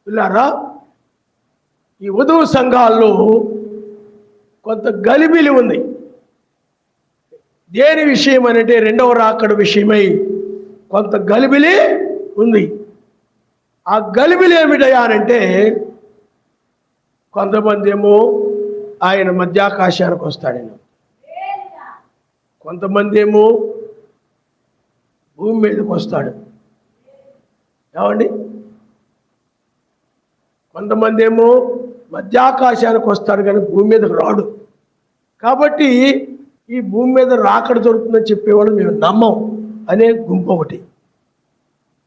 పిల్లారా, ఈ వధువు సంఘాల్లో కొంత గలిబిలి ఉంది. దేని విషయం అంటే రెండవ రాకడ విషయమై కొంత గలిబిలి ఉంది. ఆ గలిబిలి ఏమిటయా అంటే, కొంతమంది ఏమో ఆయన మధ్యాకాశానికి వస్తాడని, కొంతమంది ఏమో భూమి మీదకి వస్తాడు. ఏమండి? కొంతమంది ఏమో మధ్యాకాశానికి వస్తాడు కానీ భూమి మీదకి రాడు. కాబట్టి ఈ భూమి మీద రాకడ జరుగుతుందని చెప్పేవాళ్ళు మేము నమ్మం అనే గుంపు ఒకటి.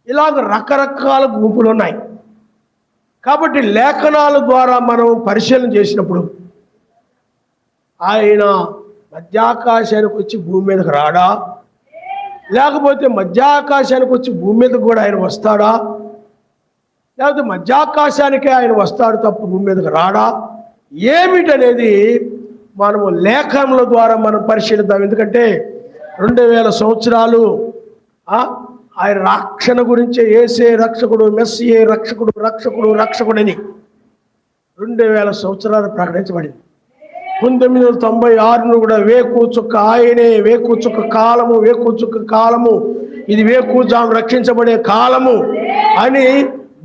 ఇలాగ రకరకాల గుంపులు ఉన్నాయి. కాబట్టి లేఖనాల ద్వారా మనం పరిశీలన చేసినప్పుడు ఆయన మధ్యాకాశానికి వచ్చి భూమి మీదకి రాడా, లేకపోతే మధ్యాకాశానికి వచ్చి భూమి మీదకి కూడా ఆయన వస్తాడా, లేకపోతే మధ్యాకాశానికే ఆయన వస్తాడు తప్ప భూమి మీదకి రాడా, ఏమిటనేది మనము లేఖనల ద్వారా మనం పరిశీలిద్దాం. ఎందుకంటే 2000 సంవత్సరాలు ఆయన రక్షణ గురించి, యేసే రక్షకుడు, మెస్సియే రక్షకుడు, రక్షకుడు రక్షకుడని 2000 సంవత్సరాలు ప్రకటించబడింది. 1996 కూడా వేకుచుక్క ఆయనే, వేకుచుక్క కాలము, వేకుచుక్క కాలము, ఇది వేకుజాము రక్షించబడే కాలము అని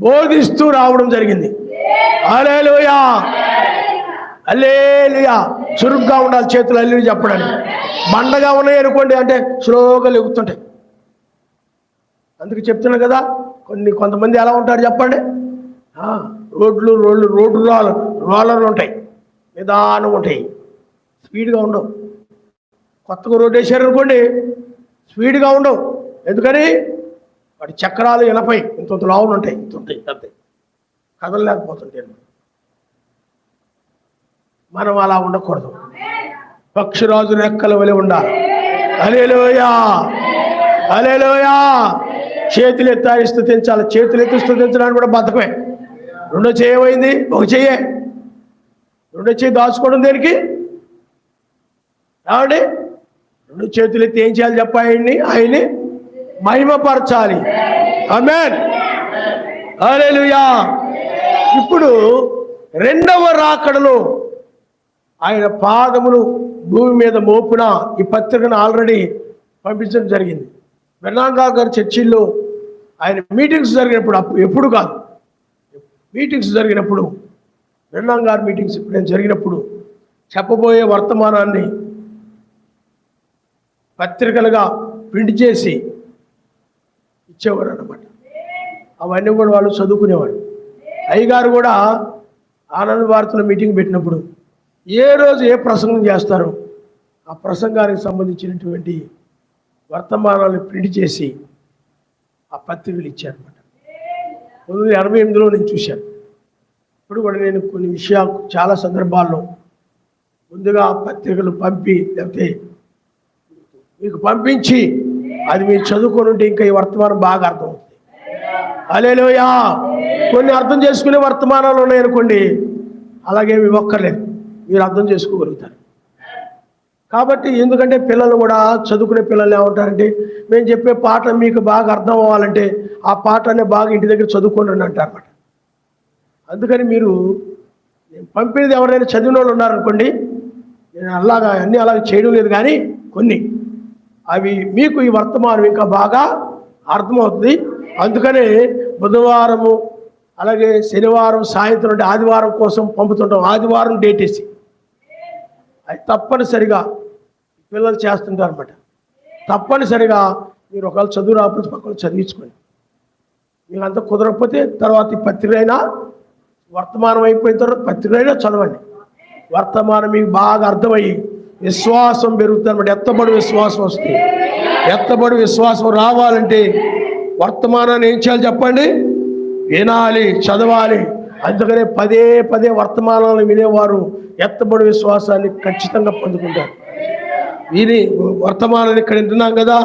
బోధిస్తూ రావడం జరిగింది. హల్లెలూయా, హల్లెలూయా. చురుగ్గా ఉండాలి చేతులు అల్లి చెప్పడానికి. బండగా ఉన్నాయి అనుకోండి అంటే స్లోగా లెగుతుంటాయి. అందుకు చెప్తున్నా కదా, కొంతమంది ఎలా ఉంటారు చెప్పండి, రోడ్డు రోలర్లు ఉంటాయి, నిదానంగా ఉంటాయి, స్పీడ్గా ఉండవు. కొత్తగా రోడ్డు వేసారు అనుకోండి, స్పీడ్గా ఉండవు. ఎందుకని? వాటి చక్రాలు 80 ఇంత లావులు ఉంటాయి, ఇంత ఉంటాయి, అంతే, కదలలేకపోతుంటాయి. మనం అలా ఉండకూడదు, పక్షిరాజు రెక్కల వలె ఉండాలి. హల్లెలూయా, హల్లెలూయా. చేతులు ఎత్తాయి స్తుతించాలి. చేతులు ఎత్తి స్తుతించడానికి కూడా బద్ధకమే. రెండో చేయమైంది, ఒక చెయ్యే. రెండో చెయ్యి దాచుకోవడం దేనికి? ఏమండి? రెండు చేతులు ఎత్తి ఏం చేయాలి చెప్పండి? ఆయన్ని మహిమపరచాలి. ఆమేన్, హల్లెలూయా. ఇప్పుడు రెండవ రాకడలో ఆయన పాదములు భూమి మీద మోపున ఈ పత్రికను ఆల్రెడీ పంపించడం జరిగింది. బెర్నాండ్ గారి చర్చిల్లో ఆయన మీటింగ్స్ జరిగినప్పుడు, ఎప్పుడు కాదు, మీటింగ్స్ జరిగినప్పుడు, బెర్నాండ్ గారి మీటింగ్స్ ఎప్పుడైనా జరిగినప్పుడు చెప్పబోయే వర్తమానాన్ని పత్రికలుగా ప్రింట్ చేసి ఇచ్చేవారు అన్నమాట. అవన్నీ కూడా వాళ్ళు చదువుకునేవాడు. అయ్యగారు కూడా ఆనంద భారతిలో మీటింగ్ పెట్టినప్పుడు ఏ రోజు ఏ ప్రసంగం చేస్తారో ఆ ప్రసంగానికి సంబంధించినటువంటి వర్తమానాలను ప్రింట్ చేసి ఆ పత్రికలు ఇచ్చారన్నమాట. 1988లో నేను చూశాను. ఇప్పుడు కూడా నేను కొన్ని విషయాలు చాలా సందర్భాల్లో ముందుగా పత్రికలు పంపి, లేకపోతే మీకు పంపించి అది మీరు చదువుకొని ఉంటే ఇంకా ఈ వర్తమానం బాగా అర్థమవుతుంది. హల్లెలూయా. కొన్ని అర్థం చేసుకునే వర్తమానాలు ఉన్నాయనుకోండి, అలాగే ఒక్కర్లేదు, మీరు అర్థం చేసుకోగలుగుతారు. కాబట్టి ఎందుకంటే పిల్లలు కూడా చదువుకునే పిల్లలు ఏమంటారంటే, మేము చెప్పే పాట మీకు బాగా అర్థం అవ్వాలంటే ఆ పాటనే బాగా ఇంటి దగ్గర చదువుకోండి అని అంటారన్నమాట. అందుకని మీరు పంపినది ఎవరైనా చదివిన వాళ్ళు ఉన్నారనుకోండి, నేను అన్నీ అలాగే చేయడం లేదు, కానీ కొన్ని అవి మీకు ఈ వర్తమానం ఇంకా బాగా అర్థమవుతుంది. అందుకనే బుధవారము అలాగే శనివారం సాయంత్రం అంటే ఆదివారం కోసం పంపుతుంటాం. ఆదివారం డేట్ వేసి అది తప్పనిసరిగా పిల్లలు చేస్తుంటారు అనమాట. తప్పనిసరిగా మీరు ఒకవేళ చదువు రాకపోతే పక్కన చదివించుకోండి. మీకు అంత కుదరకపోతే తర్వాత ఈ పత్రిక అయినా, వర్తమానం అయిపోయిన తర్వాత పత్రిక అయినా చదవండి. వర్తమానం మీకు బాగా అర్థమయ్యి విశ్వాసం పెరుగుతుంది అనమాట. ఎత్తబడి విశ్వాసం వస్తుంది. ఎత్తబడి విశ్వాసం రావాలంటే వర్తమానాన్ని ఏం చేయాలి చెప్పండి? వినాలి, చదవాలి. అందుకనే పదే పదే వర్తమానాలను వినేవారు ఎత్తబడి విశ్వాసాన్ని ఖచ్చితంగా పొందుకుంటారు. విని వర్తమానాన్ని ఇక్కడ వింటున్నాం కదా,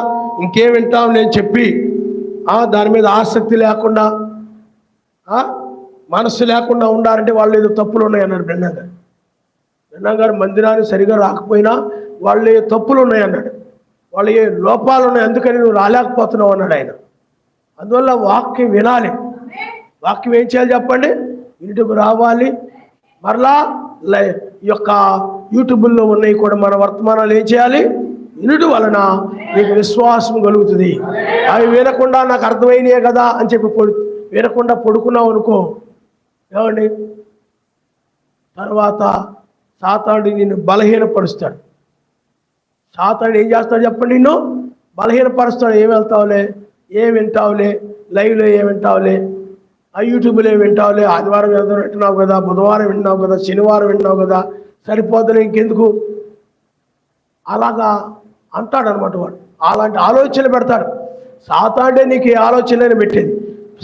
ఇంకేం వింటాం నేను చెప్పి దాని మీద ఆసక్తి లేకుండా మనస్సు లేకుండా ఉండాలంటే వాళ్ళు ఏదో తప్పులు ఉన్నాయన్నాడు బెన్నాం గారు. బెన్నాం గారు మందిరానికి సరిగా రాకపోయినా వాళ్ళు ఏ తప్పులు ఉన్నాయన్నాడు, వాళ్ళు ఏ లోపాలు ఉన్నాయి, అందుకని నువ్వు రాలేకపోతున్నావు అన్నాడు ఆయన. అందువల్ల వాక్యం వినాలి. వాక్యం ఏం చేయాలి చెప్పండి? ఇంటికి రావాలి. మరలా ఈ యొక్క యూట్యూబ్లో ఉన్నవి కూడా మన వర్తమానాలు ఏం చేయాలి? వినుట వలన నీకు విశ్వాసం కలుగుతుంది. అవి వినకుండా నాకు అర్థమైనయే కదా అని చెప్పి వినకుండా పడుకున్నావు అనుకో, ఏమండి, తర్వాత సాతానుడు నిన్ను బలహీనపరుస్తాడు. సాతానుడు ఏం చేస్తాడు చెప్పండి? నిన్ను బలహీనపరుస్తాడు. ఏం వెళ్తావులే, ఏం వింటావులే, లైవ్లో ఏం వింటావులే, ఆ యూట్యూబ్లో ఏం వింటావులే, ఆదివారం వింటున్నావు కదా, బుధవారం వింటున్నావు కదా, శనివారం వింటున్నావు కదా, సరిపోతుంది ఇంకెందుకు, అలాగా అంటాడనమాట వాడు. అలాంటి ఆలోచనలు పెడతాడు. సాతానుడే నీకు ఏ ఆలోచనైనా పెట్టేది.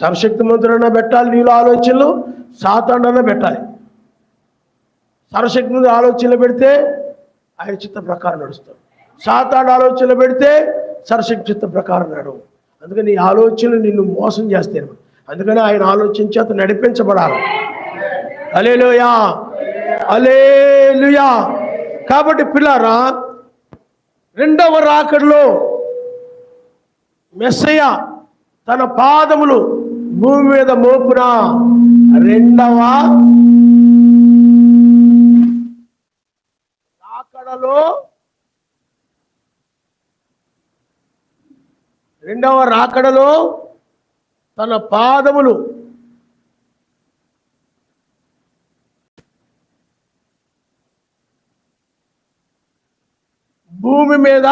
సర్వశక్తిమంతుడైనా పెట్టాలి నీలో ఆలోచనలు, సాతానుడైనా పెట్టాలి. సర్వశక్తిమంతుడు ఆలోచనలు పెడితే ఆయన చిత్త ప్రకారం నడుస్తాడు. సాతానుడు ఆలోచనలు పెడితే సర్వశక్తి చిత్త ప్రకారం నడవు. అందుకని ఈ ఆలోచనలు నిన్ను మోసం చేస్తాయి. అందుకని ఆయన ఆలోచించి అతను నడిపించబడాలి. హల్లెలూయా, హల్లెలూయా. కాబట్టి పిల్లారా, రెండవ రాకడలో మెస్సయ్య తన పాదములు భూమి మీద మోపున రెండవ రాకడలో తన పాదములు భూమి మీద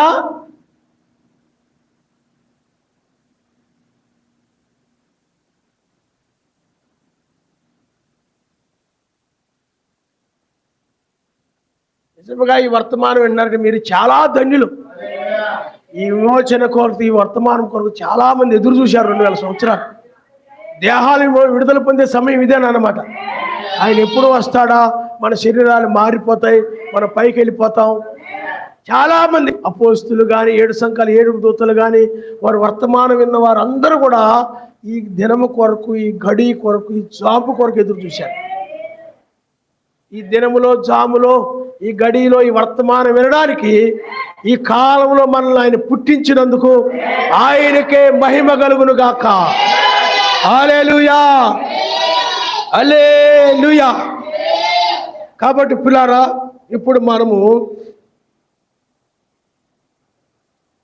నిజంగా ఈ వర్తమానం విన్నారంటే మీరు చాలా ధన్యులు. ఈ విమోచన కొరకు, ఈ వర్తమానం కొరకు చాలా మంది ఎదురు చూశారు. 2000 సంవత్సరాలు దేహాలు విడుదల పొందే సమయం ఇదేనమాట. ఆయన ఎప్పుడు వస్తాడా, మన శరీరాలు మారిపోతాయి, మన పైకి వెళ్ళిపోతాం. చాలామంది అపోస్తులు కానీ, 7 సంఘాలు 7 దూతలు కానీ, వారు వర్తమానం విన్న వారు అందరూ కూడా ఈ దినము కొరకు, ఈ గడి కొరకు, ఈ జాబు కొరకు ఎదురు చూశారు. ఈ దినములో, జాములో, ఈ గడిలో ఈ వర్తమానం వినడానికి ఈ కాలంలో మనల్ని ఆయన పుట్టించినందుకు ఆయనకే మహిమ కలుగును గాక. హల్లెలూయా, హల్లెలూయా. కాబట్టి పిల్లారా, ఇప్పుడు మనము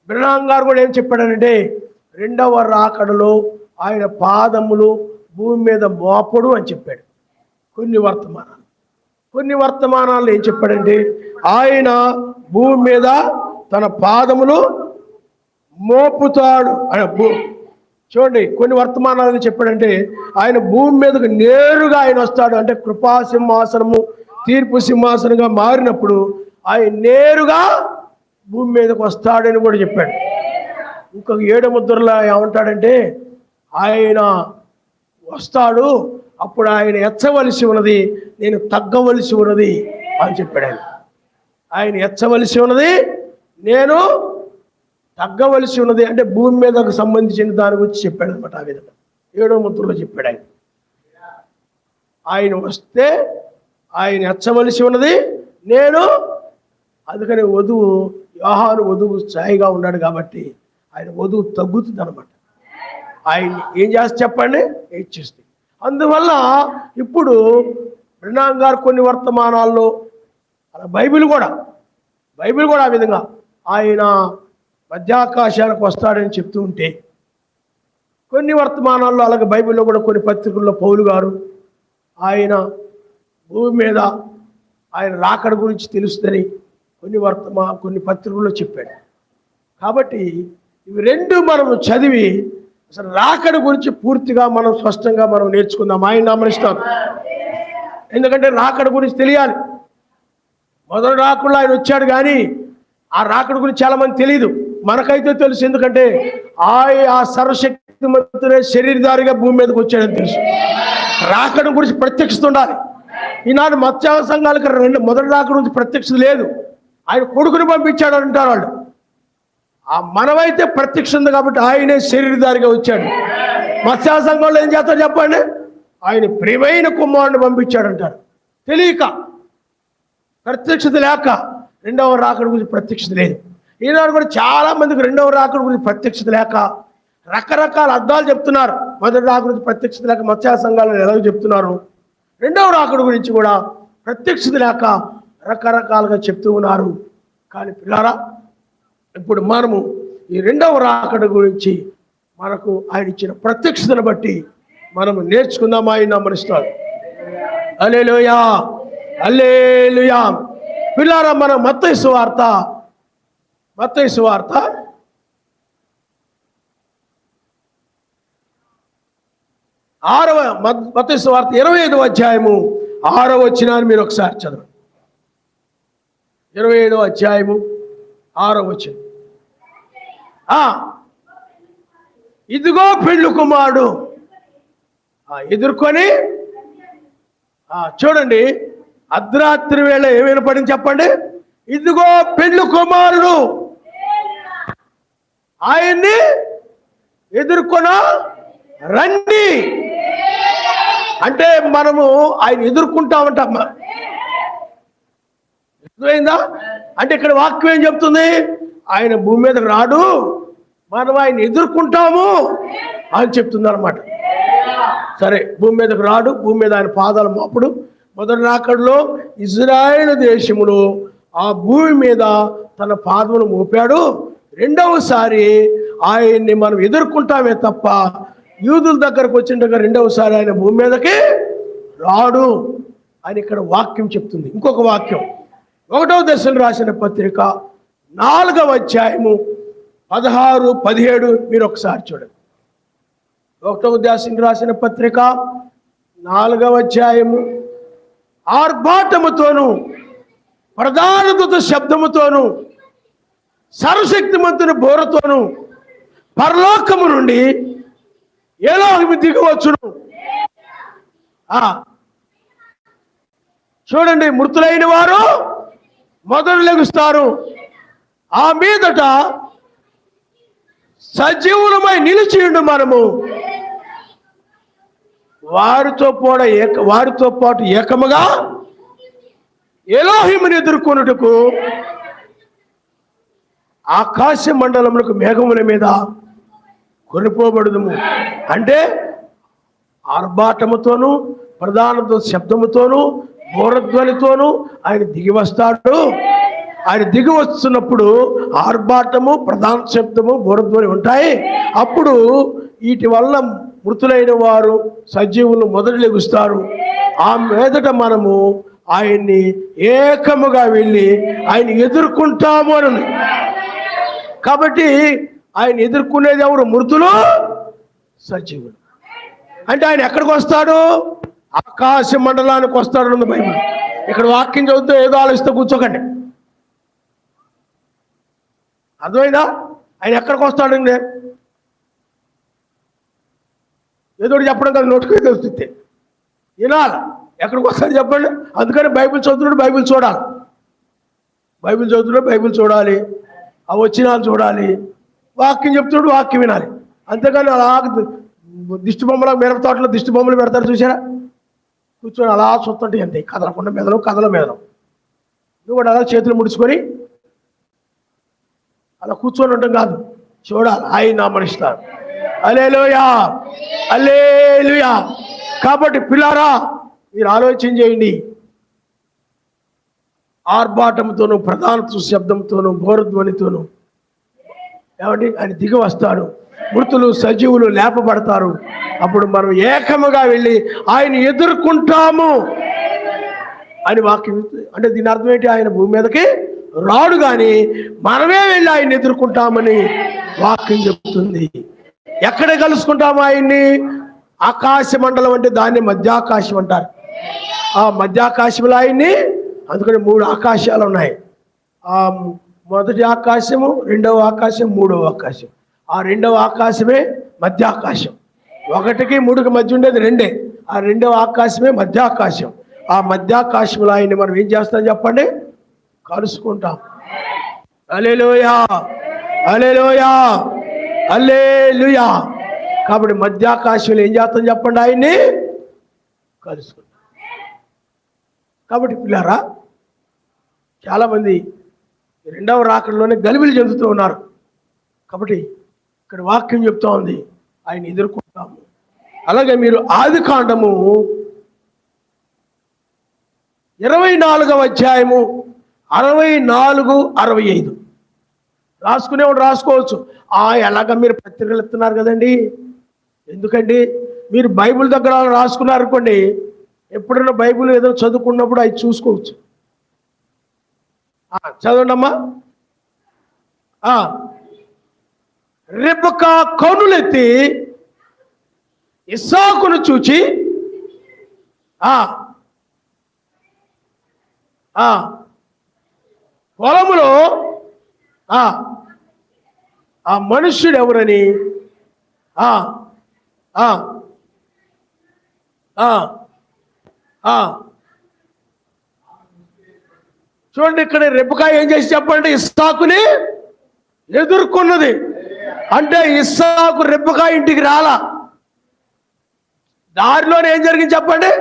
బ్రహ్నాం గారు కూడా ఏం చెప్పాడనంటే, రెండవ రాకడలో ఆయన పాదములు భూమి మీద మోపడు అని చెప్పాడు. కొన్ని వర్తమానాలు ఏం చెప్పాడంటే, ఆయన భూమి మీద తన పాదములు మోపుతాడు. చూడండి, కొన్ని వర్తమానాలు చెప్పాడంటే ఆయన భూమి మీదకు నేరుగా ఆయన వస్తాడు. అంటే కృపా సింహాసనము, తీర్పు సింహాసనంగా మారినప్పుడు ఆయన నేరుగా భూమి మీదకు వస్తాడని కూడా చెప్పాడు. ఇంకొక 7 ముద్రలో ఏమంటాడంటే, ఆయన వస్తాడు, అప్పుడు ఆయన ఎచ్చవలసి ఉన్నది, నేను తగ్గవలసి ఉన్నది అని చెప్పాడు. ఆయన ఎచ్చవలసి ఉన్నది, నేను తగ్గవలసి ఉన్నది. అంటే భూమి మీదకు సంబంధించిన దాని గురించి చెప్పాడు అనమాట. ఆ విధంగా 7వ ముద్రలో చెప్పాడు ఆయన. ఆయన వస్తే ఆయన ఎచ్చవలసి ఉన్నది, నేను. అందుకని యోహాను వధువు ఛాయిగా ఉన్నాడు కాబట్టి ఆయన వధువు తగ్గుతుంది అనమాట. ఆయన ఏం చేస్తే చెప్పండి, హెచ్చిస్తుంది. అందువల్ల ఇప్పుడు బ్రహ్నాం గారు కొన్ని వర్తమానాల్లో, అలా బైబిల్ కూడా ఆ విధంగా ఆయన మధ్యాకాశాలకు వస్తాడని చెప్తూ ఉంటే, కొన్ని వర్తమానాల్లో, అలాగే బైబిల్లో కూడా కొన్ని పత్రికల్లో పౌలు గారు ఆయన భూమి మీద ఆయన రాకడ గురించి తెలుస్తుందని కొన్ని పత్రికల్లో చెప్పాడు. కాబట్టి ఇవి రెండు మనం చదివి అసలు రాకడ గురించి పూర్తిగా మనం స్పష్టంగా మనం నేర్చుకుందాం. ఆయన నామనిస్తాం. ఎందుకంటే రాకడ గురించి తెలియాలి. మొదటి రాకడలో ఆయన వచ్చాడు, కానీ ఆ రాకడ గురించి చాలా మంది తెలియదు. మనకైతే తెలుసు, ఎందుకంటే ఆ సర్వశక్తిమంతుడే శరీరధారిగా భూమి మీదకి వచ్చాడని తెలుసు. రాకడ గురించి ప్రత్యక్షత ఉండాలి. ఈనాడు మత్స్య సంఘాలకు మొదటి రాకడ గురించి ప్రత్యక్షత లేదు. ఆయన కొడుకుని పంపించాడు అంటారు వాళ్ళు. ఆ మనమైతే ప్రత్యక్ష ఉంది కాబట్టి ఆయనే శరీరధారిగా వచ్చాడు. మత్స్య సంఘంలో ఏం చేస్తాడు చెప్పండి, ఆయన ప్రియమైన కుమారుని పంపించాడంటారు. తెలియక, ప్రత్యక్షత లేక రెండవ రాకడ గురించి ప్రత్యక్షత లేదు. ఈనాడు కూడా చాలా మందికి రెండవ రాకడ గురించి ప్రత్యక్షత లేక రకరకాల అర్థాలు చెప్తున్నారు. మొదటి రాకడ గురించి ప్రత్యక్షత లేక మత్స్య సంఘాలను ఎలాగో చెప్తున్నారు, రెండవ రాకడ గురించి కూడా ప్రత్యక్షత లేక రకరకాలుగా చెప్తూ ఉన్నారు. కానీ పిల్లారా, ఇప్పుడు మనము ఈ రెండవ రాకడ గురించి మనకు ఆయన ఇచ్చిన ప్రత్యక్షతను బట్టి మనము నేర్చుకుందాం. ఆయన నమ్మనిస్తాడు. హల్లెలూయా, హల్లెలూయా. పిల్లారా, మన మత్తయి సువార్త 25వ అధ్యాయము 6వ వచనాన్ని మీరు ఒకసారి చదవండి. 25వ అధ్యాయము 6వ వచనం. ఇదిగో పెండ్లి కుమారుడు ఎదుర్కొని, చూడండి, అర్ధరాత్రి వేళ ఏమైనా పడింది చెప్పండి. ఇదిగో పెండ్లి కుమారుడు, ఆయన్ని ఎదుర్కొన రండి. అంటే మనము ఆయన ఎదుర్కొంటామంటాం. అర్థమైందా? అంటే ఇక్కడ వాక్యం ఏం చెప్తుంది? ఆయన భూమి మీదకి రాడు, మనం ఆయన ఎదుర్కొంటాము అని చెప్తుంది అనమాట. సరే, భూమి మీదకి రాడు, భూమి మీద ఆయన పాదాలు మోపడు. మొదటి రాకడలో ఇజ్రాయేలు దేశములో ఆ భూమి మీద తన పాదములు మోపాడు. రెండవసారి ఆయన్ని మనం ఎదుర్కొంటామే తప్ప యూదుల దగ్గరకు వచ్చిన దగ్గర రెండవసారి ఆయన భూమి మీదకి రాడు అని ఇక్కడ వాక్యం చెప్తుంది. ఇంకొక వాక్యం 1వ దశలో రాసిన పత్రిక 4వ అధ్యాయము 16, 17 మీరు ఒకసారి చూడండి. 1వ దశలో రాసిన పత్రిక 4వ అధ్యాయము, ఆర్భాటముతోను ప్రధాన దూత శబ్దముతోను సర్వశక్తిమంతుని బోరతోను పరలోకము నుండి ఎలోహిము దిగవచ్చును. చూడండి, మృతులైన వారు మొదలు లెగుస్తారు. ఆ మీదట సజీవులమై నిలిచియుండు మనము వారితో పాటు ఏకముగా ఎలోహిముని ఎదుర్కొనుటకు ఆకాశ మండలములకు మేఘముల మీద కొనిపోబడుదుము. అంటే ఆర్భాటముతోనూ ప్రధాన శబ్దముతోనూ బోరధ్వనితోనూ ఆయన దిగి వస్తాడు. ఆయన దిగి వస్తున్నప్పుడు ఆర్భాటము, ప్రధాన శబ్దము, బోరధ్వని ఉంటాయి. అప్పుడు వీటి వల్ల మృతులైన వారు సజీవులు మొదలు లెగుస్తారు. ఆ మీదట మనము ఆయన్ని ఏకముగా వెళ్ళి ఆయన ఎదుర్కొంటాము అని. కాబట్టి ఆయన ఎదుర్కొనేది ఎవరు? మృతులు, సజీవులు. అంటే ఆయన ఎక్కడికి వస్తాడు? ఆకాశ మండలానికి వస్తాడు ఉంది బైబిల్. ఇక్కడ వాక్యం చదువుతూ ఏదో ఆలోచిస్తూ కూర్చోకండి. అర్థమైందా? ఆయన ఎక్కడికి వస్తాడండి? ఏదో చెప్పడం కదా, నోటికి వస్తుంది వినాలి. ఎక్కడికి వస్తాడు చెప్పండి. అందుకని బైబిల్ చదువుతున్నాడు, బైబిల్ చూడాలి. బైబిల్ చదువుతున్నాడు, బైబిల్ చూడాలి. ఆ వచనాలు చూడాలి. వాక్యం చెప్తున్నాడు, వాక్యం వినాలి. అంతేగాని అలా దిష్టి బొమ్మల మిరప తోటలో దిష్టి బొమ్మలు పెడతారు చూసారా? కూర్చొని అలా చూస్తుంటే అంతే, కదలకుండా మెదలు కథల మెదలు. నువ్వు కూడా అలా చేతులు ముడుచుకొని అలా కూర్చొని ఉంటాం కాదు, చూడాలి. ఆయన నామనిస్తారు. హల్లెలూయా, హల్లెలూయా. కాబట్టి పిల్లారా, మీరు ఆలోచన చేయండి. ఆర్భాటంతోనూ ప్రధాన శబ్దంతోనూ బోరధ్వనితోనూ ఏమండి ఆయన దిగి వస్తాడు. మృతులు సజీవులు లేపబడతారు. అప్పుడు మనం ఏకముగా వెళ్ళి ఆయన ఎదుర్కొంటాము అని వాక్యం. అంటే దీని అర్థం ఏంటి? ఆయన భూమి మీదకి రాడు, కానీ మనమే వెళ్ళి ఆయన ఎదుర్కొంటామని వాక్యం చెప్తుంది. ఎక్కడ కలుసుకుంటాము ఆయన్ని? ఆకాశ మండలం అంటే దాన్ని మధ్యాకాశం అంటారు. ఆ మధ్యాకాశంలో ఆయన్ని, అందుకని 3 ఆకాశాలు ఉన్నాయి. ఆ మొదటి ఆకాశము, రెండవ ఆకాశం, మూడవ ఆకాశం. ఆ రెండవ ఆకాశమే మధ్యాకాశం. 1కి 3కి మధ్య ఉండేది 2. ఆ రెండవ ఆకాశమే మధ్యాకాశం. ఆ మధ్యాకాశంలో ఆయన్ని మనం ఏం చేస్తాం చెప్పండి? కలుసుకుంటాం. హల్లెలూయా, హల్లెలూయా, హల్లెలూయా. కాబట్టి మధ్యాకాశంలో ఏం చేస్తాం చెప్పండి? ఆయన్ని కలుసుకుంటాం. కాబట్టి పిల్లారా, చాలామంది రెండవ రాకడలోనే గలిబిలి చెందుతూ ఉన్నారు. కాబట్టి ఇక్కడ వాక్యం చెప్తా ఉంది, ఆయన ఎదుర్కొంటాము. అలాగే మీరు ఆదికాండము 24వ అధ్యాయము 64, 65 రాసుకునేవాడు రాసుకోవచ్చు. ఎలాగ మీరు పత్రికలు ఇస్తున్నారు కదండి, ఎందుకండి మీరు బైబిల్ దగ్గర రాసుకున్నారు అనుకోండి, ఎప్పుడైనా బైబిల్ ఏదో చదువుకున్నప్పుడు అవి చూసుకోవచ్చు. చదవండి అమ్మా. రెబెకా కన్నులెత్తి ఇస్సాకును చూచి పొలములో ఆ మనుష్యుడు ఎవరని చూడండి, ఇక్కడ రెబెకా ఏం చేసి చెప్పండి, ఇస్సాకుని ఎదుర్కొన్నది. అంటే ఇస్సాకు రెబెకా ఇంటికి రాలా, దారిలోనే ఏం జరిగింది చెప్పండి.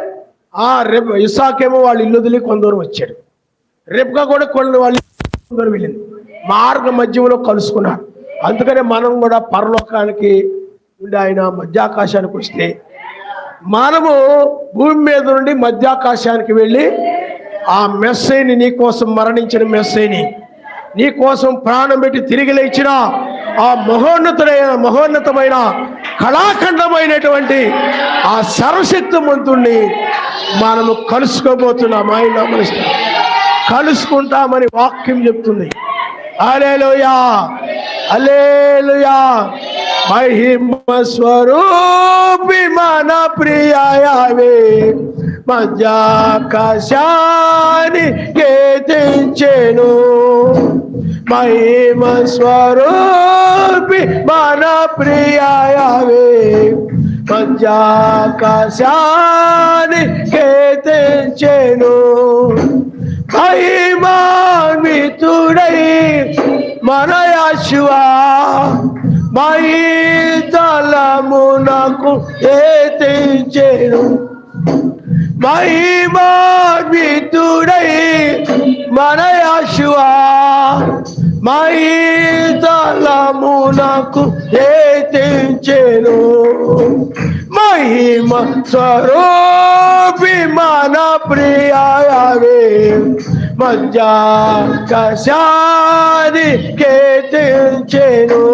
ఇస్సాకేమో వాళ్ళ ఇల్లు వదిలి కొందరు వచ్చాడు, రెబెకా కూడా వాళ్ళ కొందరు వెళ్ళింది, మార్గ మధ్యంలో కలుసుకున్నారు. అందుకనే మనం కూడా పరలోకానికి నుండి ఆయన మధ్యాకాశానికి వస్తే మనము భూమి మీద నుండి మధ్యాకాశానికి వెళ్ళి ఆ మెస్సైని, నీ కోసం మరణించిన మెస్సైని, నీ కోసం ప్రాణం పెట్టి తిరిగి లేచిన ఆ మహోన్నతమైన కళాఖండమైనటువంటి ఆ సర్వశక్తిమంతుణ్ణి మనము కలుసుకోబోతున్నాం. ఆయన కలుసుకుంటామని వాక్యం చెప్తుంది. హల్లెలూయా, హల్లెలూయా. మహిమ స్వరూపి మన ప్రియాయవే మధ్యాకాశాన్ని కీర్తించెను. మహిమ స్వరూపి మన ప్రియాయవే మధ్యాకాశాన్ని కీర్తించెను. మహిమాన్వితుడై మన యేషువా మహితలమునకు ఎత్తించెను. మహిమాన్వితుడై మన యేషువా మహితలమునకు ఎత్తించెను. మహిమ స్వరూపి మన ప్రియాయవే మధ్యాకాశాన్ని కీర్తించెను.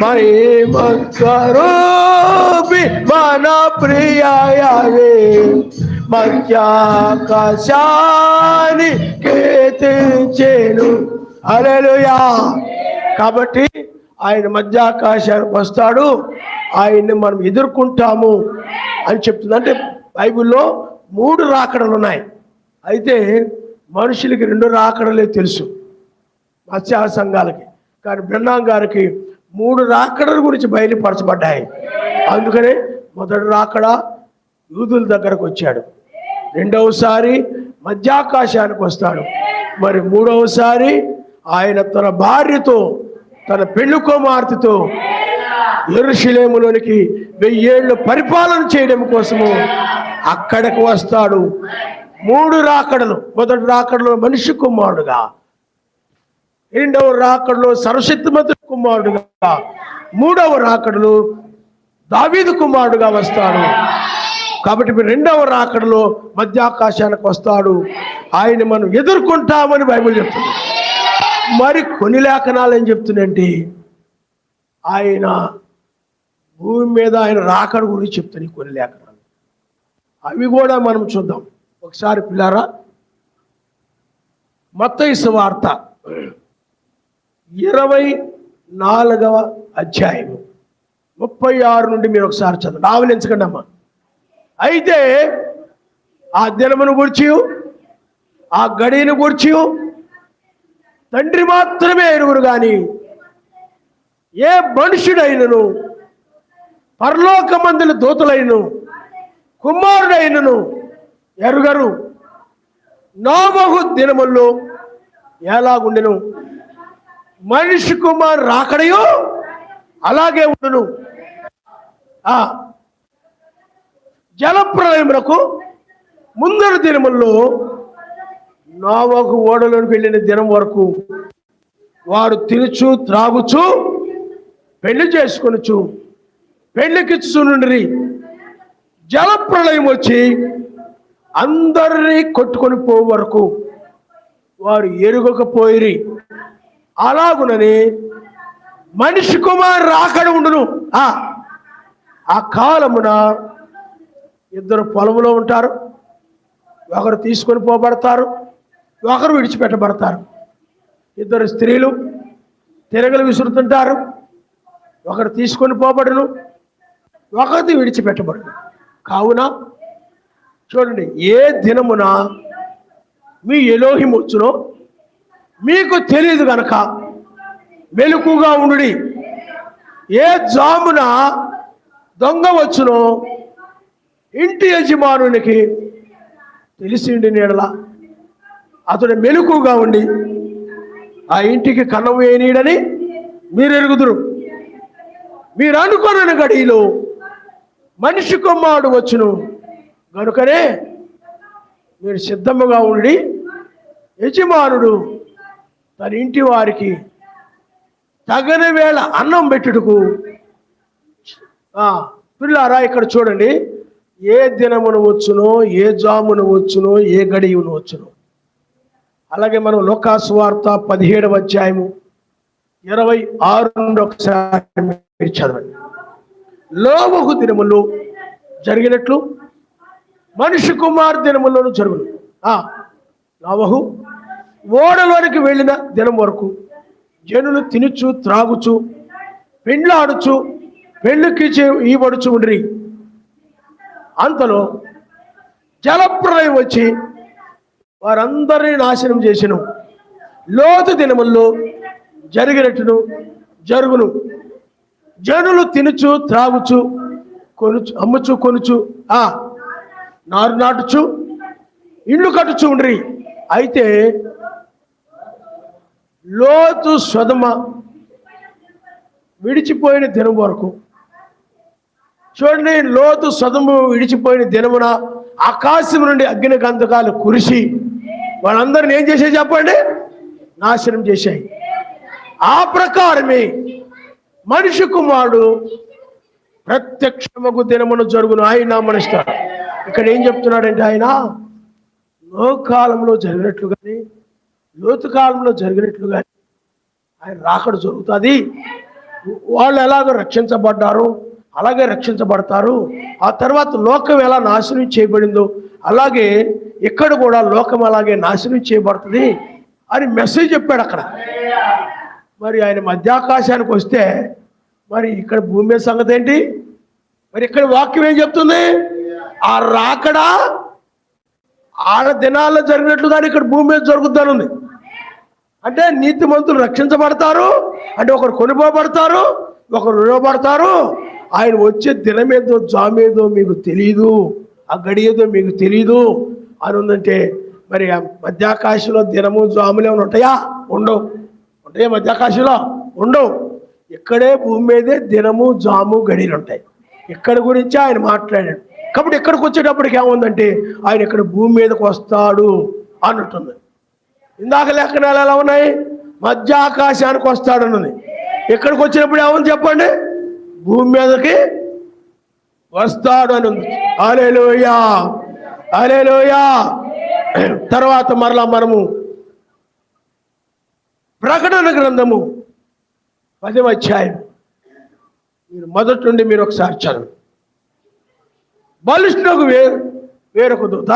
మహిమ స్వరూపి మన ప్రియాయవే మధ్యాకాశాన్ని కీర్తించెను. హల్లెలూయా. కాబట్టి ఆయన మధ్యాకాశానికి వస్తాడు, ఆయన్ని మనం ఎదుర్కొంటాము అని చెప్తుంది. అంటే బైబిల్లో 3 రాకడలు ఉన్నాయి. అయితే మనుషులకి 2 రాకడలే తెలుసు, మత్స్య సంఘాలకి. కానీ బ్రహ్నాం గారికి 3 రాకడల గురించి బయలుపరచబడ్డాయి. అందుకనే మొదటి రాకడ యూదుల దగ్గరకు వచ్చాడు, రెండవసారి మధ్యాకాశానికి వస్తాడు, మరి మూడవసారి ఆయన తన భార్యతో, తన పెళ్లి కుమార్తెతో యెరూషలేములోనికి 1000 ఏళ్ళు పరిపాలన చేయడం కోసము అక్కడికి వస్తాడు. 3 రాకడలు. మొదటి రాకడలో మనిషి కుమారుడుగా, రెండవ రాకడలో సర్వశక్తిమంతుడి కుమారుడుగా, మూడవ రాకడలో దావీదు కుమారుడుగా వస్తాడు. కాబట్టి రెండవ రాకడలో మధ్యాకాశానికి వస్తాడు, ఆయన మనం ఎదుర్కొంటామని బైబిల్ చెప్తుంది. మరి కొన్ని లేఖనాలు ఏం చెప్తుందంటే ఆయన భూమి మీద ఆయన రాకడ గురించి చెప్తున్నాయి కొన్ని లేఖనాలు. అవి కూడా మనం చూద్దాం ఒకసారి పిల్లారా. మత్తయి సువార్త 24వ అధ్యాయం 36 నుండి మీరు ఒకసారి చదవండి, ఆవలించకండి అమ్మా. అయితే ఆ దినమును గూర్చి, ఆ గడియను గూర్చి తండ్రి మాత్రమే ఎరుగురు గాని ఏ మనుషుడైనను, పరలోకమందుల దూతలైనను, కుమారుడైనను ఎరుగరు. నోవహు దినముల్లో ఎలాగుండెను, మనిషి కుమారు రాకడయో అలాగే ఉండును. జలప్రలయమునకు ముందరి దినముల్లో నోవహు ఓడలోనికి వెళ్ళిన దినం వరకు వారు తినుచు త్రాగుచు పెళ్లి చేసుకొనుచు పెళ్లికిచ్చుచుండిరి. జలప్రళయం వచ్చి అందరినీ కొట్టుకొని పో వరకు వారు ఎరుగకపోయిరి. అలాగునని మనిషి కుమారు రాకడ ఉండును. ఆ కాలమున ఇద్దరు పొలంలో ఉంటారు, ఒకరు తీసుకొని పోబడతారు, ఒకరు విడిచిపెట్టబడతారు. ఇద్దరు స్త్రీలు తిరగలు విసురుతుంటారు, ఒకరు తీసుకొని పోబడును, ఒకరిది విడిచిపెట్టబడును. కావున చూడండి, ఏ దినమున మీ ఎలోహిం వచ్చునో మీకు తెలియదు గనక మెలకుగా ఉండుడి. ఏ జామున దొంగ వచ్చునో ఇంటి యజమానునికి తెలిసిండి నీడల అతడు మెలకుగా ఉండి ఆ ఇంటికి కన్నం వేయనీడని మీరు ఎరుగుదురు. మీరు అనుకున్న గడిలో మనిషి కుమారుడు వచ్చును గనుకనే మీరు సిద్ధముగా ఉండి యజమానుడు తన ఇంటి వారికి తగని వేళ అన్నం పెట్టుటకు. పిల్లారా, ఇక్కడ చూడండి, ఏ దినమున వచ్చునో, ఏ జామున వచ్చునో, ఏ గడియును వచ్చునో. అలాగే మనం లూకాసు వార్త 17వ అధ్యాయము 26 నుండి ఒకసారి మీరు చదవండి. నోవహు దినములో జరిగినట్లు మనిషి కుమారు దినములోను జరుగును. నోవహు ఓడలోనికి వెళ్ళిన దినం వరకు జనులు తినుచు త్రాగుచు పెండ్లాడుచు పెళ్ళికి ఈబడుచు ఉండ్రి. అంతలో జలప్రళయం వచ్చి వారందరినీ నాశనం చేసిన. లోతు దినముల్లో జరిగినట్టును జరుగును. జనులు తినుచు త్రాగుచు కొనుచు అమ్ముచు కొనుచు నారు నాటుచు ఇళ్ళు కట్టుచు ఉండ్రి. అయితే లోతు సొదమ విడిచిపోయిన దినం వరకు చూడండి, లోతు సొదము విడిచిపోయిన దినమున ఆకాశం నుండి అగ్ని గంధకాలు కురిసి వాళ్ళందరిని ఏం చేసాయి చెప్పండి? నాశనం చేశాయి. ఆ ప్రకారమే మనిషి కుమారుడు ప్రత్యక్షమగు దినమును జరుగును. ఆయన మనిస్తాడు. ఇక్కడ ఏం చెప్తున్నాడంటే, ఆయన కాలంలో జరిగినట్లు కానీ లోతు కాలంలో జరిగినట్లు కానీ ఆయన రాకడ జరుగుతుంది. వాళ్ళు ఎలాగో రక్షించబడ్డారు అలాగే రక్షించబడతారు. ఆ తర్వాత లోకం ఎలా నాశనం చేయబడిందో అలాగే ఇక్కడ కూడా లోకం అలాగే నాశనం చేయబడుతుంది అని మెసేజ్ చెప్పాడు అక్కడ. మరి ఆయన మధ్యాకాశానికి వస్తే మరి ఇక్కడ భూమి మీద సంగతి ఏంటి? మరి ఇక్కడ వాక్యం ఏం చెప్తుంది? ఆ రాకడ ఆడ దినాల్లో జరిగినట్లు కానీ ఇక్కడ భూమి మీద జరుగుతానుంది. అంటే నీతిమంతులు రక్షించబడతారు, అంటే ఒకరు కొనిపోబడతారు, ఒకరు విడవబడతారు. ఆయన వచ్చే దినమేదో జామేదో మీకు తెలియదు, ఆ గడియేదో మీకు తెలియదు అని ఉందంటే మరి ఆ మధ్యాకాశంలో దినము జాములు ఏమైనా ఉంటాయా? ఉండవు. ఉంటాయా మధ్యాకాశంలో? ఉండవు. ఇక్కడే భూమి మీదే దినము జాము గడియలు ఉంటాయి. ఇక్కడ గురించి ఆయన మాట్లాడాడు. కాబట్టి ఇక్కడికి వచ్చేటప్పటికి ఏముందంటే ఆయన ఇక్కడ భూమి మీదకి వస్తాడు అన్నట్టుంది. ఇందాక లెక్కనాలు ఎలా ఉన్నాయి? మధ్య ఆకాశానికి వస్తాడన్నది. ఇక్కడికి వచ్చినప్పుడు ఏముంది చెప్పండి? భూమి మీదకి వస్తాడు అని ఉంది. హల్లెలూయా, హల్లెలూయా. తర్వాత మరలా మనము ప్రకటన గ్రంథము 10వ అధ్యాయం మీరు మొదటి నుండి మీరు ఒకసారి చదవండి. బలిష్ఠునకు వేరొక దూత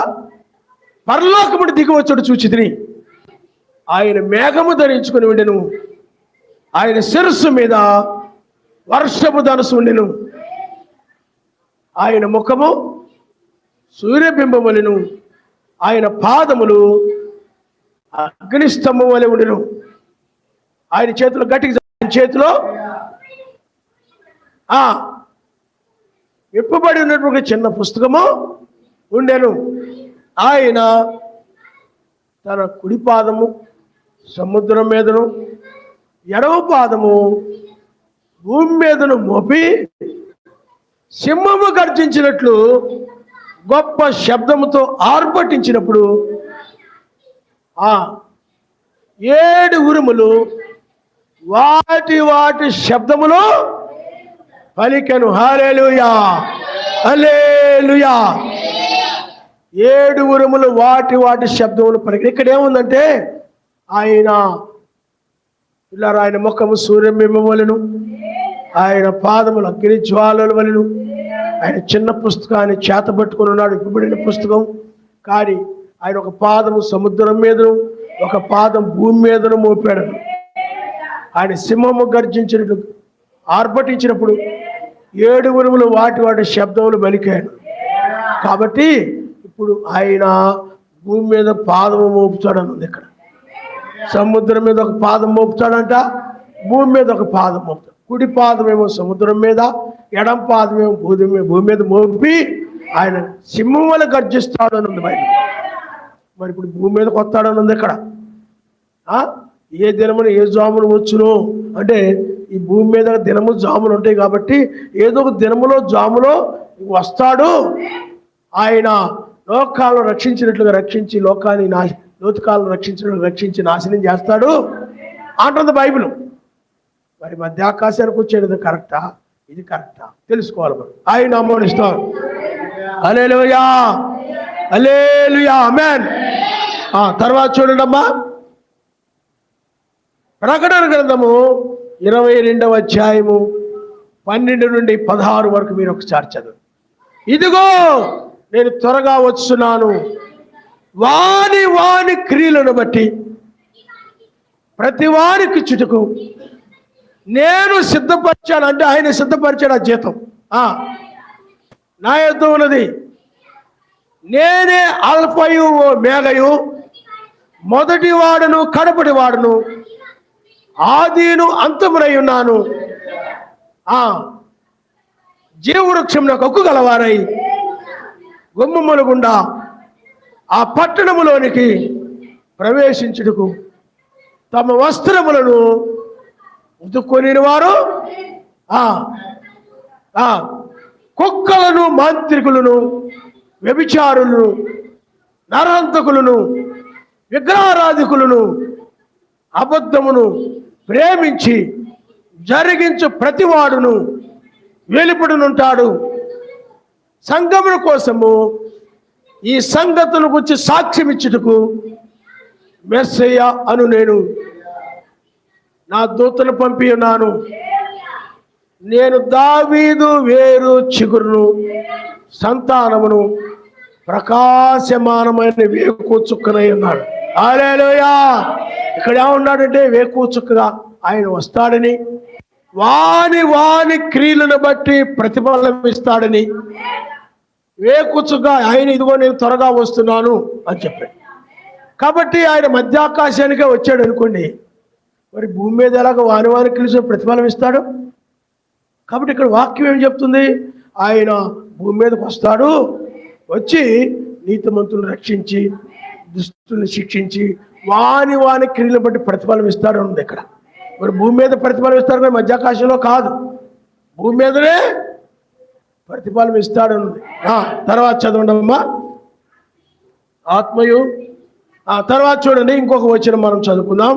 పరలోకమును దిగి వచ్చుడు చూచితిని. ఆయన మేఘము ధరించుకుని ఉండెను. ఆయన శిరస్సు మీద వర్షపు ధనుసు ఉండెను. ఆయన ముఖము సూర్యబింబములను, ఆయన పాదములు అగ్నిస్తంభం వలె ఉండెను. ఆయన చేతిలో గట్టిగా చేతిలో విప్పబడి ఉన్నటువంటి చిన్న పుస్తకము ఉండెను. ఆయన తన కుడి పాదము సముద్రం మీదను ఎడవ పాదము భూమి మీదను మోపి సింహము గర్జించినట్లు గొప్ప శబ్దముతో ఆర్భటించినప్పుడు 7 ఉరుములు వాటి వాటి శబ్దములో పలికెను. హల్లెలూయా, హల్లెలూయా. హల్లెలూయా. 7 ఉరుములు వాటి వాటి శబ్దములు పలికి. ఇక్కడ ఏముందంటే ఆయన ఇలా ఆయన ముఖము సూర్యబింబం వలెను, ఆయన పాదములు అగ్ని జ్వాలల వలెను. ఆయన చిన్న పుస్తకాన్ని చేతబట్టుకుని ఉన్నాడు, ఇవ్వబడిన పుస్తకం. కానీ ఆయన ఒక పాదము సముద్రం మీదను, ఒక పాదం భూమి మీదను మోపాడు. ఆయన సింహము గర్జించినట్లు ఆర్భటించినప్పుడు 7 ఉరుములు వాటి వాటి శబ్దములు పలికాడు. కాబట్టి ఇప్పుడు ఆయన భూమి మీద పాదము మోపుతాడని ఉంది ఇక్కడ. సముద్రం మీద ఒక పాదం మోపుతాడంట, భూమి మీద ఒక పాదం మోపుతాడు. కుడి పాదమేమో సముద్రం మీద, ఎడం పాదమేమో భూమి మీద మోపి ఆయన సింహం వల్ల గర్జిస్తాడు అని ఉంది బయట. మరి ఇప్పుడు భూమి మీదకి వస్తాడని ఉంది ఇక్కడ. ఏ దినమును ఏ జామును వచ్చును అంటే ఈ భూమి మీద దినము జాములు ఉంటాయి కాబట్టి ఏదో ఒక దినములో జాములో వస్తాడు. ఆయన లోకాలను రక్షించినట్లుగా రక్షించి లోకాలను రక్షించినట్లుగా రక్షించి నాశనం చేస్తాడు అంటుంది బైబిల్. మరి మధ్యాకాశానికి వచ్చేది కరెక్టా? ఇది కరెక్టా తెలుసుకోవాలి మనం. ఆయన అమ్మనిస్తాం. హల్లెలూయా, హల్లెలూయా, ఆమేన్. తర్వాత చూడండి అమ్మా, ప్రకటన గ్రంథము 22వ అధ్యాయము 12 నుండి 16 వరకు మీరు ఒకసారి చదువు. ఇదిగో నేను త్వరగా వస్తున్నాను, వాని వాని క్రియలను బట్టి ప్రతి వారికి చుటకు నేను సిద్ధపరిచాను. అంటే ఆయన సిద్ధపరిచాడు ఆ జీతం. నా యొద్ద ఉన్నది, నేనే అల్ఫయు మేఘయు, మొదటి వాడును కడపటి వాడును, ఆదిను అంతమునై ఉన్నాను. జీవవృక్షమునకు హక్కు గలవారై గుమ్మముల గుండా ఆ పట్టణములోనికి ప్రవేశించుటకు తమ వస్త్రములను ఉతుక్కొని వారు కుక్కలను, మాంత్రికులను, వ్యభిచారులను, నరహంతకులను, విగ్రహారాధికులను, అబద్ధమును ప్రేమించి జరిగించు ప్రతివాడును వెలుపడునుంటాడు. సంగముల కోసము ఈ సంగతుల గురించి సాక్ష్యం ఇచ్చుటకు మెస్సయ్య అను నేను నా దూతను పంపి ఉన్నాను. నేను దావీదు వేరు చిగురును, సంతానమును, ప్రకాశమానమైన వేకు చుక్కనై ఉన్నాడు. హల్లెలూయా. ఇక్కడ ఏమన్నాడంటే వేకు చుక్కగా ఆయన వస్తాడని, వాని క్రియలను బట్టి ప్రతిఫలం ఇస్తాడని, వేకుచుగా ఆయన ఇదిగో నేను త్వరగా వస్తున్నాను అని చెప్పాడు. కాబట్టి ఆయన మధ్యాకాశానికే వచ్చాడు అనుకోండి, మరి భూమి మీద ఎలాగ వాని క్రియలు ప్రతిఫలం ఇస్తాడు? కాబట్టి ఇక్కడ వాక్యం ఏం చెప్తుంది? ఆయన భూమి మీదకి వస్తాడు, వచ్చి నీతిమంతులను రక్షించి దుష్టులను శిక్షించి వాని క్రియలను బట్టి ప్రతిఫలం ఇస్తాడు ఉంది ఇక్కడ. మరి భూమి మీద ప్రతిఫలం ఇస్తాడు కానీ మధ్యాకాశంలో కాదు, భూమి మీదనే ప్రతిఫలం ఇస్తాడు. తర్వాత చదవండి అమ్మా, ఆత్మయు. తర్వాత చూడండి ఇంకొక వచనం మనం చదువుకుందాం.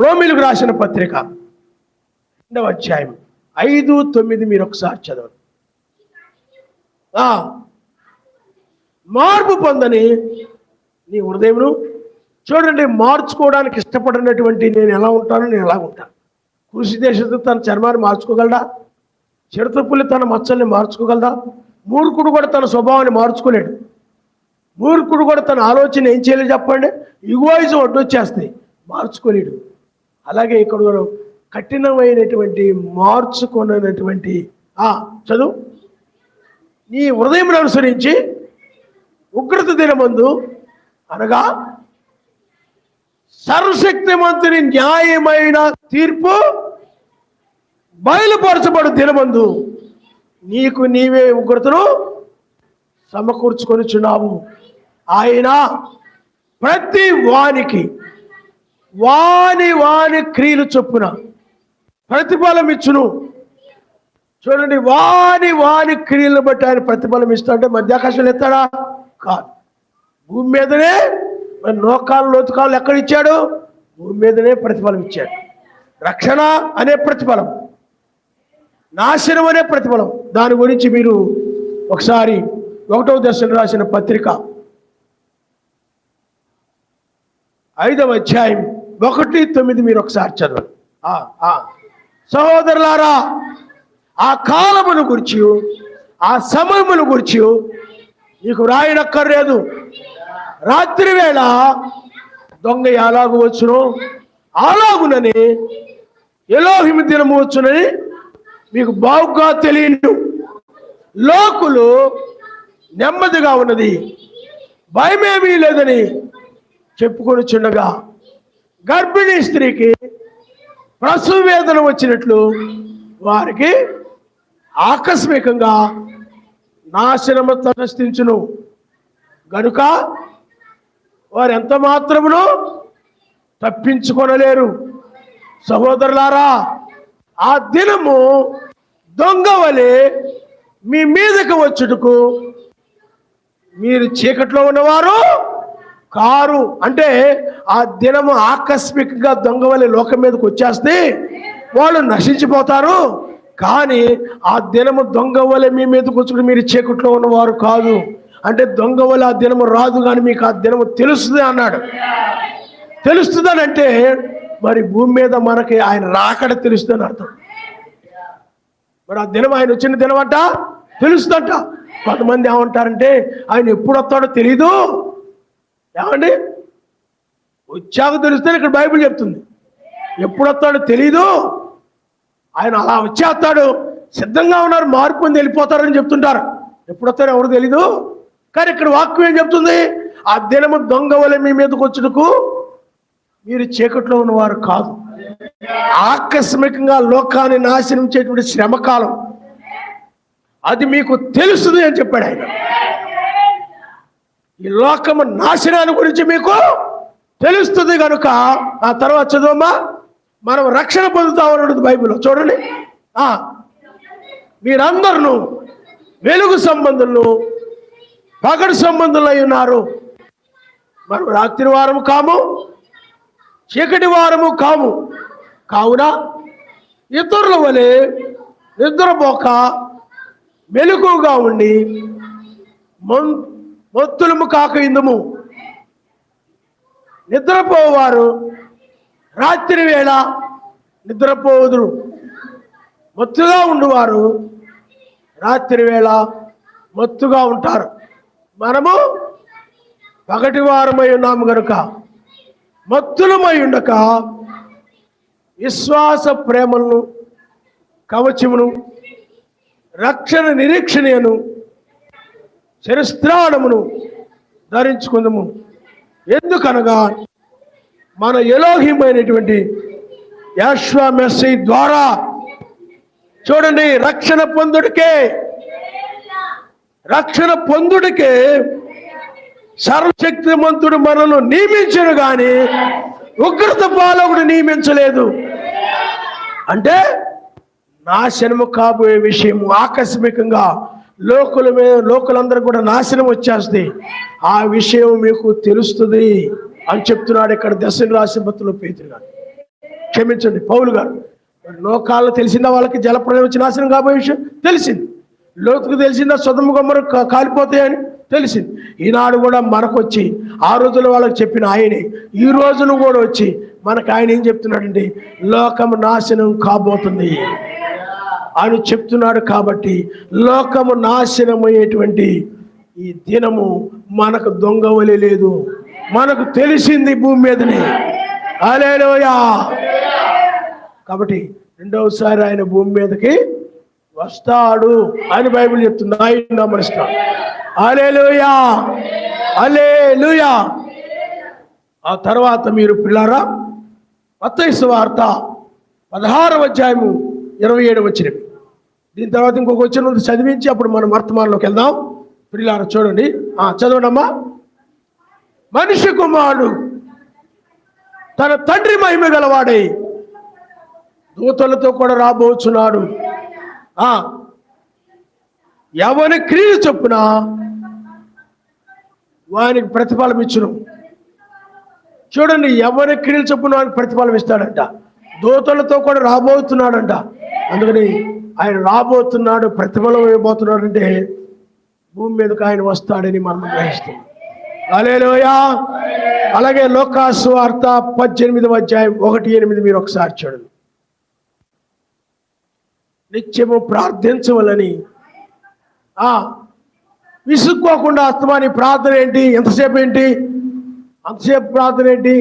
రోమిలకు రాసిన పత్రిక 2వ అధ్యాయం 5, 9 మీరు ఒకసారి చదవండి. మార్పు పొందని నీ హృదయమును చూడండి. మార్చుకోవడానికి ఇష్టపడినటువంటి నేను ఎలా ఉంటాను, నేను ఎలా ఉంటాను. కృషి దేశంతో తన చర్మాన్ని మార్చుకోగలడా? చిరుతపుల్లి తన మచ్చల్ని మార్చుకోగలదా? మూర్ఖుడు కూడా తన స్వభావాన్ని మార్చుకోలేడు. మూర్ఖుడు కూడా తన ఆలోచన ఏం చేయలేదు చెప్పండి? ఇగోయిజం అడ్డొచ్చేస్తాయి, మార్చుకోలేడు. అలాగే ఇక్కడ కఠినమైనటువంటి మార్చుకున్నటువంటి చదువు, నీ హృదయమును అనుసరించి ఉగ్రత దినమందు అనగా సర్వశక్తిమంతుని న్యాయమైన తీర్పు బయలుపరచబడు దినమందు నీకు నీవే ఉగ్రతను సమకూర్చుకొనిచున్నావు. ఆయన ప్రతి వానికి వాని క్రియలు చొప్పున ప్రతిఫలం ఇచ్చును. చూడండి, వాని క్రియలను బట్టి ఆయన ప్రతిఫలం ఇస్తాడంటే మధ్యాకాశంలో ఎత్తాడా? కాదు, భూమి మీదనే. మరి నోకాలు లోతుకాలు ఎక్కడ ఇచ్చాడు? భూమి మీదనే ప్రతిఫలం ఇచ్చాడు. రక్షణ అనే ప్రతిఫలం, నాశనం అనే ప్రతిఫలం. దాని గురించి మీరు ఒకసారి 1వ దశలో రాసిన పత్రిక 5వ అధ్యాయం 1-9 మీరు ఒకసారి చదవండి. సహోదరులారా, ఆ కాలమును గురించి, ఆ సమయమును గురించి నీకు రాయనక్కర్లేదు. రాత్రి వేళ దొంగ ఎలాగు వచ్చును అలాగునని ఎలోహిము దినము వచ్చునని మీకు బాగుగా తెలియను. లోకులు నెమ్మదిగా ఉన్నది, భయమేమీ లేదని చెప్పుకొనిచుండగా గర్భిణీ స్త్రీకి ప్రసవ వేదన వచ్చినట్లు వారికి ఆకస్మికంగా నాశనము తటస్థించును. గనుక వారు ఎంత మాత్రమును తప్పించుకొనలేరు. సహోదరులారా, ఆ దినము దొంగ వలె మీ మీదకు వచ్చుటకు మీరు చీకట్లో ఉన్నవారు కారు. అంటే ఆ దినము ఆకస్మికంగా దొంగ వలె లోకం మీదకి వచ్చేస్తే వాళ్ళు నశించిపోతారు. కానీ ఆ దినము దొంగ వలె మీ మీదకి వచ్చుడు మీరు చీకట్లో ఉన్నవారు కాదు. అంటే దొంగ వలె ఆ దినము రాదు, కానీ మీకు ఆ దినము తెలుస్తుంది అన్నాడు. తెలుస్తుందని అంటే మరి భూమి మీద మనకి ఆయన రాకడ తెలుస్తుందని అర్థం. మరి ఆ దినం ఆయన వచ్చిన దినం అంట తెలుస్తుందంట. కొంతమంది ఏమంటారంటే ఆయన ఎప్పుడు వస్తాడో తెలీదు. ఏమండి, వచ్చాక తెలుస్తే ఇక్కడ బైబిల్ చెప్తుంది. ఎప్పుడు వస్తాడో తెలీదు, ఆయన అలా వచ్చేస్తాడు, సిద్ధంగా ఉన్నారు, మార్పు పొంది వెళ్ళిపోతారని చెప్తుంటారు. ఎప్పుడు వస్తాడో ఎవరు తెలీదు. కానీ ఇక్కడ వాక్యం ఏం చెప్తుంది? ఆ దినము దొంగ వలె మీ మీదకి వచ్చుటకు మీరు చీకట్లో ఉన్నవారు కాదు. ఆకస్మికంగా లోకాన్ని నాశనం చేటువంటి శ్రమకాలం అది మీకు తెలుస్తుంది అని చెప్పాడు ఆయన. ఈ లోకము నాశనాన్ని గురించి మీకు తెలుస్తుంది కనుక ఆ తర్వాత చదువమ్మా, మనం రక్షణ పొందుతామన్నది బైబిల్లో. చూడండి, మీరందరూ వెలుగు సంబంధులను పగడు సంబంధులు అయి ఉన్నారు. మనం రాత్రి వారము కాము, చీకటి వారము కాము. కావున ఇతరుల వలె నిద్రపోక మెలకుగా ఉండి మొత్తులము కాక ఇందుము. నిద్రపోవారు రాత్రి వేళ నిద్రపోదురు, మత్తుగా ఉండువారు రాత్రి వేళ మత్తుగా ఉంటారు. మనము పగటి వారమై ఉన్నాము కనుక మత్తులమై ఉండక విశ్వాస ప్రేమలను కవచమును రక్షణ నిరీక్షణను శిరస్త్రాణమును ధరించుకుందాము. ఎందుకనగా మన ఎలోహిమైనటువంటి యెహోవా మెస్సీ ద్వారా చూడండి రక్షణ పొందుడికే సర్వశక్తిమంతుడు మనల్ని నియమించడు, కానీ ఉగ్రత పాలకుడు నియమించలేదు. అంటే నాశనము కాబోయే విషయం ఆకస్మికంగా లోకులందరూ కూడా నాశనం వచ్చేస్తే ఆ విషయం మీకు తెలుస్తుంది అని చెప్తున్నాడు ఇక్కడ దశను రాసిన పత్రికలో పేతురు గారు. క్షమించండి, పౌలు గారు. లోకాల్లో తెలిసిందా వాళ్ళకి జలప్రలయం వచ్చి నాశనం కాబోయే విషయం తెలిసింది. లోతుకు తెలిసిందా సొదమ గొమొర్రా కాలిపోతాయని తెలిసింది. ఈనాడు కూడా మనకు వచ్చి ఆ రోజుల్లో వాళ్ళకి చెప్పిన ఆయనే ఈ రోజును కూడా వచ్చి మనకు ఆయన ఏం చెప్తున్నాడండి? లోకము నాశనం కాబోతుంది అని చెప్తున్నాడు. కాబట్టి లోకము నాశనమయ్యేటువంటి ఈ దినము మనకు దొంగవలే లేదు, మనకు తెలిసింది భూమి మీదనే. హల్లెలూయా. కాబట్టి రెండవసారి ఆయన భూమి మీదకి వస్తాడు అని బైబిల్ చెప్తుంది. ఆయన నమస్కారం. హల్లెలూయా, హల్లెలూయా. ఆ తర్వాత మీరు పిల్లారా మత్తయి సువార్త 16వ అధ్యాయము 27వ వచనం. దీని తర్వాత ఇంకొక వచనం చదివించి అప్పుడు మనం వర్తమానంలోకి వెళ్దాం. పిల్లారా చూడండి, చదవండమ్మా. మనిషి కుమారుడు తన తండ్రి మహిమ గలవాడై దూతలతో కూడా రాబోచున్నాడు. ఎవరి క్రియ చొప్పున వానికి ప్రతిఫలం ఇచ్చును. చూడండి, ఎవరి క్రియలు చొప్పున వానికి ప్రతిఫలం ఇస్తాడంట. దూతలతో కూడా రాబోతున్నాడంట. అందుకని ఆయన రాబోతున్నాడు, ప్రతిఫలం ఇవ్వబోతున్నాడు అంటే భూమి మీదకి ఆయన వస్తాడని మనం గ్రహిస్తాం. హల్లెలూయా. అలాగే లోకాసు వార్త 18వ అధ్యాయం 1-8 మీరు ఒకసారి చూడండి. నిత్యము ప్రార్థించవలని, విసుక్కోకుండా అస్తమాని ప్రార్థన ఏంటి, ఎంతసేపు ఏంటి, అంతసేపు ప్రార్థన ఏంటి,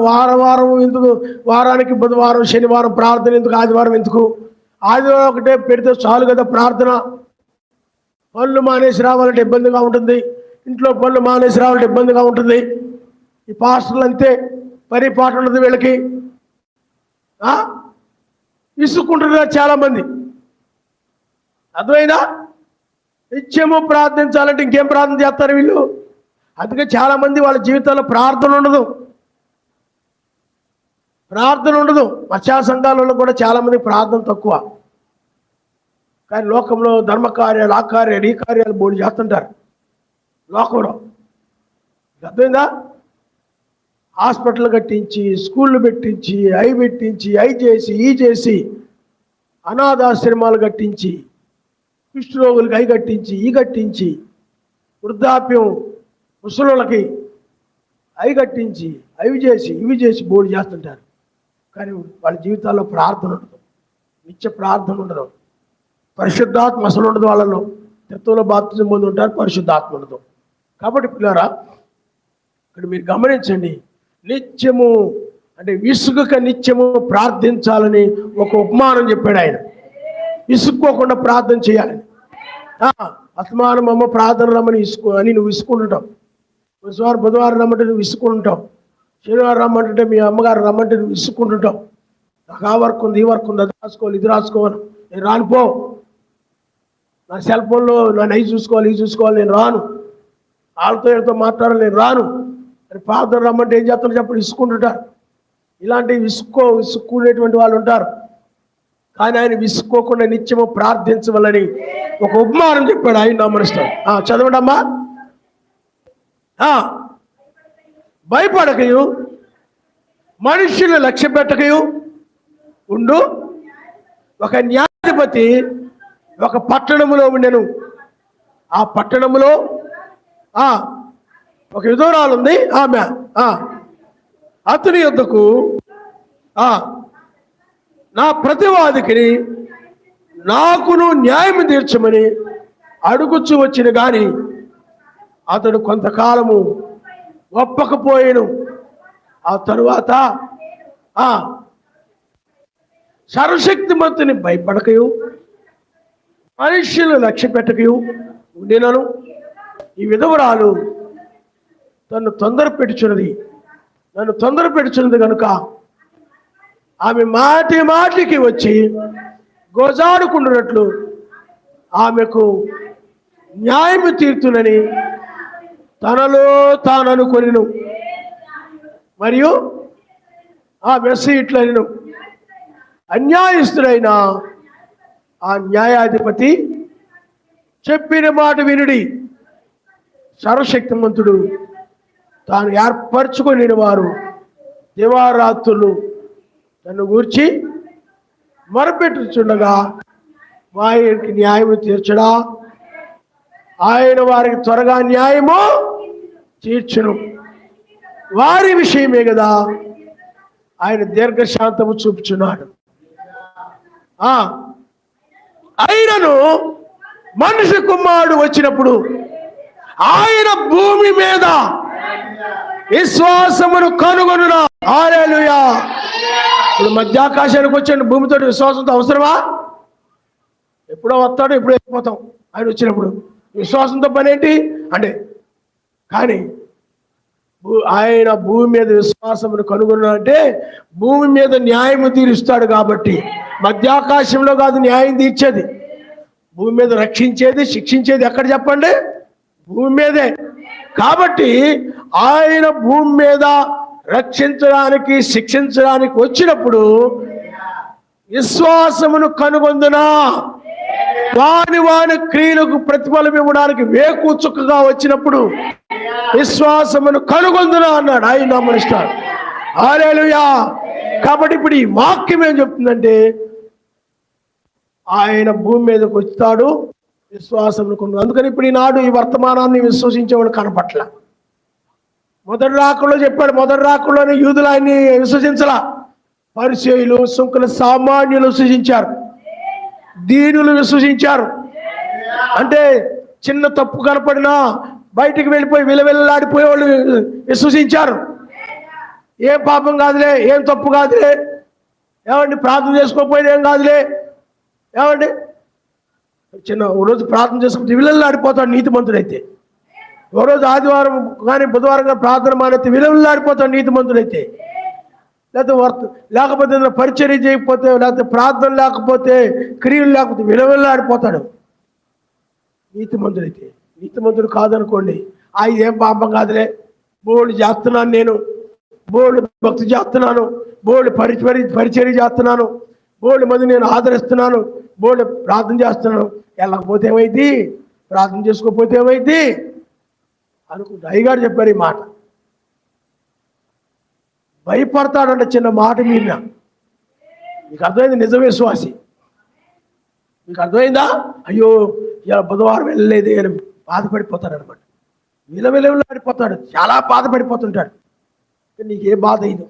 వారం ఎందుకు, వారానికి బుధవారం శనివారం ప్రార్థన ఎందుకు, ఆదివారం ఎందుకు, ఆదివారం ఒకటే పెడితే చాలు కదా ప్రార్థన. పనులు మానేసి రావాలంటే ఇబ్బందిగా ఉంటుంది, ఇంట్లో పనులు మానేసి రావాలంటే ఇబ్బందిగా ఉంటుంది. ఈ పాస్టర్లు అంతే, పరిపాటు ఉండదు వీళ్ళకి, విసుక్కుంటున్నారు చాలామంది. అర్థమైందా? నిత్యము ప్రార్థించాలంటే ఇంకేం ప్రార్థన చేస్తారు వీళ్ళు. అందుకే చాలామంది వాళ్ళ జీవితాల్లో ప్రార్థన ఉండదు. మత్స్యా సంఘాలలో కూడా చాలామంది ప్రార్థన తక్కువ. కానీ లోకంలో ధర్మకార్యాలు, ఆ కార్యాలు, ఈ కార్యాలు బోర్డు చేస్తుంటారు లోకంలో. అర్థమైందా? హాస్పిటల్ కట్టించి, స్కూళ్ళు పెట్టించి, అవి పెట్టించి, అవి చేసి, ఈ చేసి, అనాథాశ్రమాలు కట్టించి, కుష్ఠరోగులకి అవి కట్టించి, ఈ కట్టించి, వృద్ధాప్యం ముసలోళ్ళకి అవి కట్టించి, అవి చేసి, ఇవి చేసి బోర్డు చేస్తుంటారు. కానీ వాళ్ళ జీవితాల్లో ప్రార్థన ఉండదు, నిత్య ప్రార్థన ఉండదు, పరిశుద్ధాత్మ అసలు ఉండదు వాళ్ళలో. తత్వంలో బాప్తిజం పొంది ఉంటారు, పరిశుద్ధాత్మ ఉండదు. కాబట్టి పిల్లరా, ఇక్కడ మీరు గమనించండి, నిత్యము అంటే విసుగక నిత్యము ప్రార్థించాలని ఒక ఉపమానం చెప్పాడు ఆయన. విసుక్కోకుండా ప్రార్థన చేయాలని. అస్తమానం అమ్మ ప్రార్థన రమ్మని అని నువ్వు విసుకుంటుంటావు, బుధవారం రమ్మంటే నువ్వు విసుకుంటుంటావు, శనివారం రమ్మంటే మీ అమ్మగారు రమ్మంటే నువ్వు విసుకుంటుంటావు. నాకు ఆ వర్క్ ఉంది, ఈ వర్క్ ఉంది, అది రాసుకోవాలి, ఇది రాసుకోవాలి, నేను రానుపో, నా సెల్ ఫోన్లో నన్ను అవి చూసుకోవాలి, ఇవి చూసుకోవాలి, నేను రాను, వాళ్ళతో వీళ్ళతో మాట్లాడాలి, నేను రాను అని ప్రార్థన రమ్మంటే ఏం చేస్తారో చెప్పండి, విసుక్కుంటుంటారు. ఇలాంటి విసుక్కునేటువంటి వాళ్ళు ఉంటారు. కానీ ఆయన విసుక్కోకుండా నిత్యము ప్రార్థించవాలని ఒక ఉపమానం చెప్పాడు. ఆయన నమ్మనిస్తాడు. చదవండి అమ్మా. భయపడకయు, మనుషులు లక్ష్య పెట్టకయు ఉండు. ఒక న్యాయాధిపతి ఒక పట్టణములో ఉండెను. ఆ పట్టణములో ఒక విధవరాలు ఉంది. ఆమె అతని యొద్దకు నా ప్రతివాదికి నాకును న్యాయం తీర్చమని అడుగుచు వచ్చిన గాని అతడు కొంతకాలము ఒప్పకపోయాను. ఆ తరువాత సర్వశక్తిమంతుని భయపడకయు, మనుష్యులు లక్ష్య పెట్టకయు ఉండినను ఈ విధవరాలు నన్ను తొందర పెట్టుచున్నది కనుక ఆమె మాటికి వచ్చి గోజాడుకుంటున్నట్లు ఆమెకు న్యాయము తీర్చునని తనలో తాను అనుకొనిను. మరియు ఆ మెస్సి ఇట్లనెను, అన్యాయస్తుడైన ఆ న్యాయాధిపతి చెప్పిన మాట వినుడి. సర్వశక్తిమంతుడు తాను ఏర్పరచుకొని వారు దివారాత్రులు తను గూర్చి మొరపెట్టుచుండగా వారికి న్యాయము తీర్చడా, ఆయన వారికి త్వరగా న్యాయము తీర్చును. వారి విషయమే కదా ఆయన దీర్ఘశాంతము చూపుచున్నాడు. ఆయనను మనిషి కుమారుడు వచ్చినప్పుడు ఆయన భూమి మీద విశ్వాసమును కనుగొనునా. హల్లెలూయా. ఇప్పుడు మధ్యాకాశానికి వచ్చాడు, భూమితో విశ్వాసంతో అవసరమా? ఎప్పుడో వస్తాడు, ఎప్పుడో వెళ్ళిపోతాం. ఆయన వచ్చినప్పుడు విశ్వాసంతో పని ఏంటి అంటే, కానీ ఆయన భూమి మీద విశ్వాసమును కనుగొన్నాడంటే భూమి మీద న్యాయము తీరుస్తాడు. కాబట్టి మధ్యాకాశంలో కాదు న్యాయం తీర్చేది, భూమి మీద రక్షించేది, శిక్షించేది ఎక్కడ చెప్పండి? భూమి మీదే. కాబట్టి ఆయన భూమి మీద రక్షించడానికి, శిక్షించడానికి వచ్చినప్పుడు విశ్వాసమును కనుగొందునా, వాని క్రియలకు ప్రతిఫలం ఇవ్వడానికి వేకూచుకగా వచ్చినప్పుడు విశ్వాసమును కనుగొందునా అన్నాడు. ఆయన నమ్మనిస్తాడు. హల్లెలూయా. కాబట్టి ఇప్పుడు ఈ వాక్యం ఏం చెప్తుందంటే, ఆయన భూమి మీదకి వస్తాడు, విశ్వాసం కొను. అందుకని ఇప్పుడు ఈనాడు ఈ వర్తమానాన్ని విశ్వసించేవాడు కనపట్ల. మొదటి రాకల్లో చెప్పాడు, మొదటి రాకల్లోనే యూదులు ఆయన్ని విశ్వసించలా. పరిసయ్యులు, సుంకుల సామాన్యులు విశ్వసించారు, దీనులు విశ్వసించారు. అంటే చిన్న తప్పు కనపడినా బయటికి వెళ్ళిపోయి విలవిల్లాడిపోయే వాళ్ళు విశ్వసించారు. ఏం పాపం కాదులే, ఏం తప్పు కాదులే, ఏమండి ప్రార్థన చేసుకోకపోయినా ఏం కాదులే, ఏమండి చిన్న ఓ రోజు ప్రార్థన చేసుకుంటే విలవిల్లాడిపోతాడు నీతిమంతుడైతే. ఓ రోజు ఆదివారం కానీ బుధవారం కానీ ప్రార్థన మానైతే విలవిల్లాడిపోతాడు నీతిమంతుడైతే. లేకపోతే పరిచర్య చేయకపోతే, లేకపోతే ప్రార్థన లేకపోతే, క్రియలు లేకపోతే విలవిల్లాడిపోతాడు నీతిమంతుడైతే. నీతిమంతుడు కాదనుకోండి, ఏం పాపం కాదులే, బోల్డ్ చేస్తున్నాను, నేను బోల్డ్ భక్తి చేస్తున్నాను, బోల్డ్ పరిచర్య చేస్తున్నాను, బోల్డ్ మంది నేను ఆదరిస్తున్నాను, బోల్డ్ ప్రార్థన చేస్తున్నాను, వెళ్ళకపోతే ఏమైంది, ప్రార్థన చేసుకోకపోతే ఏమైంది అనుకుంటా. అయ్యగారు చెప్పారు ఈ మాట. భయపడతాడంటే చిన్న మాట మీద. మీకు అర్థమైంది? నిజ విశ్వాసి మీకు అర్థమైందా? అయ్యో ఇలా బుధవారం వెళ్ళలేదే అని బాధపడిపోతాడు అనమాట. విలవిలవిలాడిపోతాడు, చాలా బాధపడిపోతుంటాడు. నీకు ఏ బాధ అయిందో,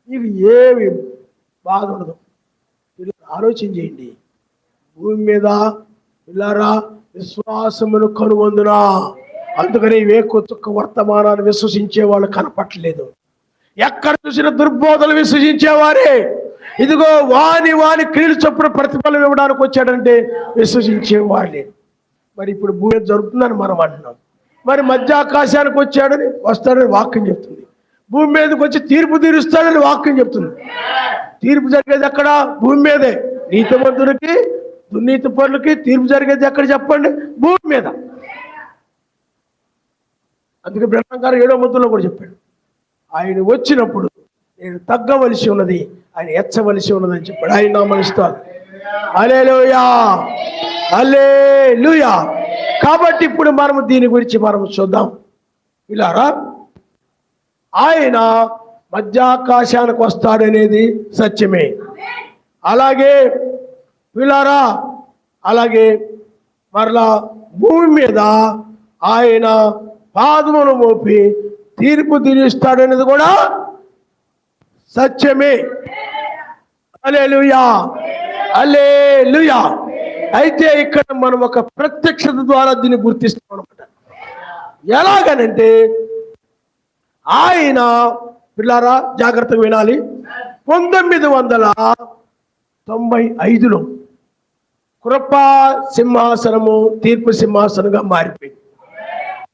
నీకు ఏమి బాధ ఉండదు. ఆలోచన చేయండి. భూమి మీద పిల్లరా విశ్వాసమును కనుగొందునా. అందుకని వేకొచ్చుక్క వర్తమానాన్ని విశ్వసించే వాళ్ళు కనపట్టలేదు. ఎక్కడ చూసిన దుర్బోధలు విశ్వసించేవారే. ఇదిగో వాని క్రియలు చొప్పున ప్రతిఫలం ఇవ్వడానికి వచ్చాడంటే విశ్వసించేవాళ్ళే. మరి ఇప్పుడు భూమి జరుగుతుందని మనం అంటున్నాం. మరి మధ్య ఆకాశానికి వస్తాడని వాక్యం చెప్తుంది. భూమి మీదకి వచ్చి తీర్పు తీరుస్తాడని వాక్యం చెప్తుంది. తీర్పు జరిగేది ఎక్కడ? భూమి మీదే. నీతిమంతులకి దుర్నీతి పరులకి తీర్పు జరిగేది ఎక్కడ చెప్పండి? భూమి మీద. అందుకే బ్రహ్మ గారు 7వ ముద్దులో కూడా చెప్పాడు, ఆయన వచ్చినప్పుడు నేను తగ్గవలసి ఉన్నది, ఆయన ఎచ్చవలసి ఉన్నదని చెప్పాడు. ఆయన నామనిస్తాడు. హల్లెలూయా, హల్లెలూయా. కాబట్టి ఇప్పుడు మనము దీని గురించి మనం చూద్దాం. ఇలారా ఆయన మధ్యాకాశానికి వస్తాడనేది సత్యమే. అలాగే వీళ్ళారా, అలాగే మరలా భూమి మీద ఆయన పాదమును మోపి తీర్పు తీరుస్తాడనేది కూడా సత్యమే. హల్లెలూయా, హల్లెలూయా. అయితే ఇక్కడ మనం ఒక ప్రత్యక్షత ద్వారా దీన్ని గుర్తిస్తాం అనమాట. ఎలాగనంటే ఆయన పిల్లారా జాగ్రత్తగా వినాలి. 1995లో కృపా సింహాసనము తీర్పు సింహాసనంగా మారిపోయింది.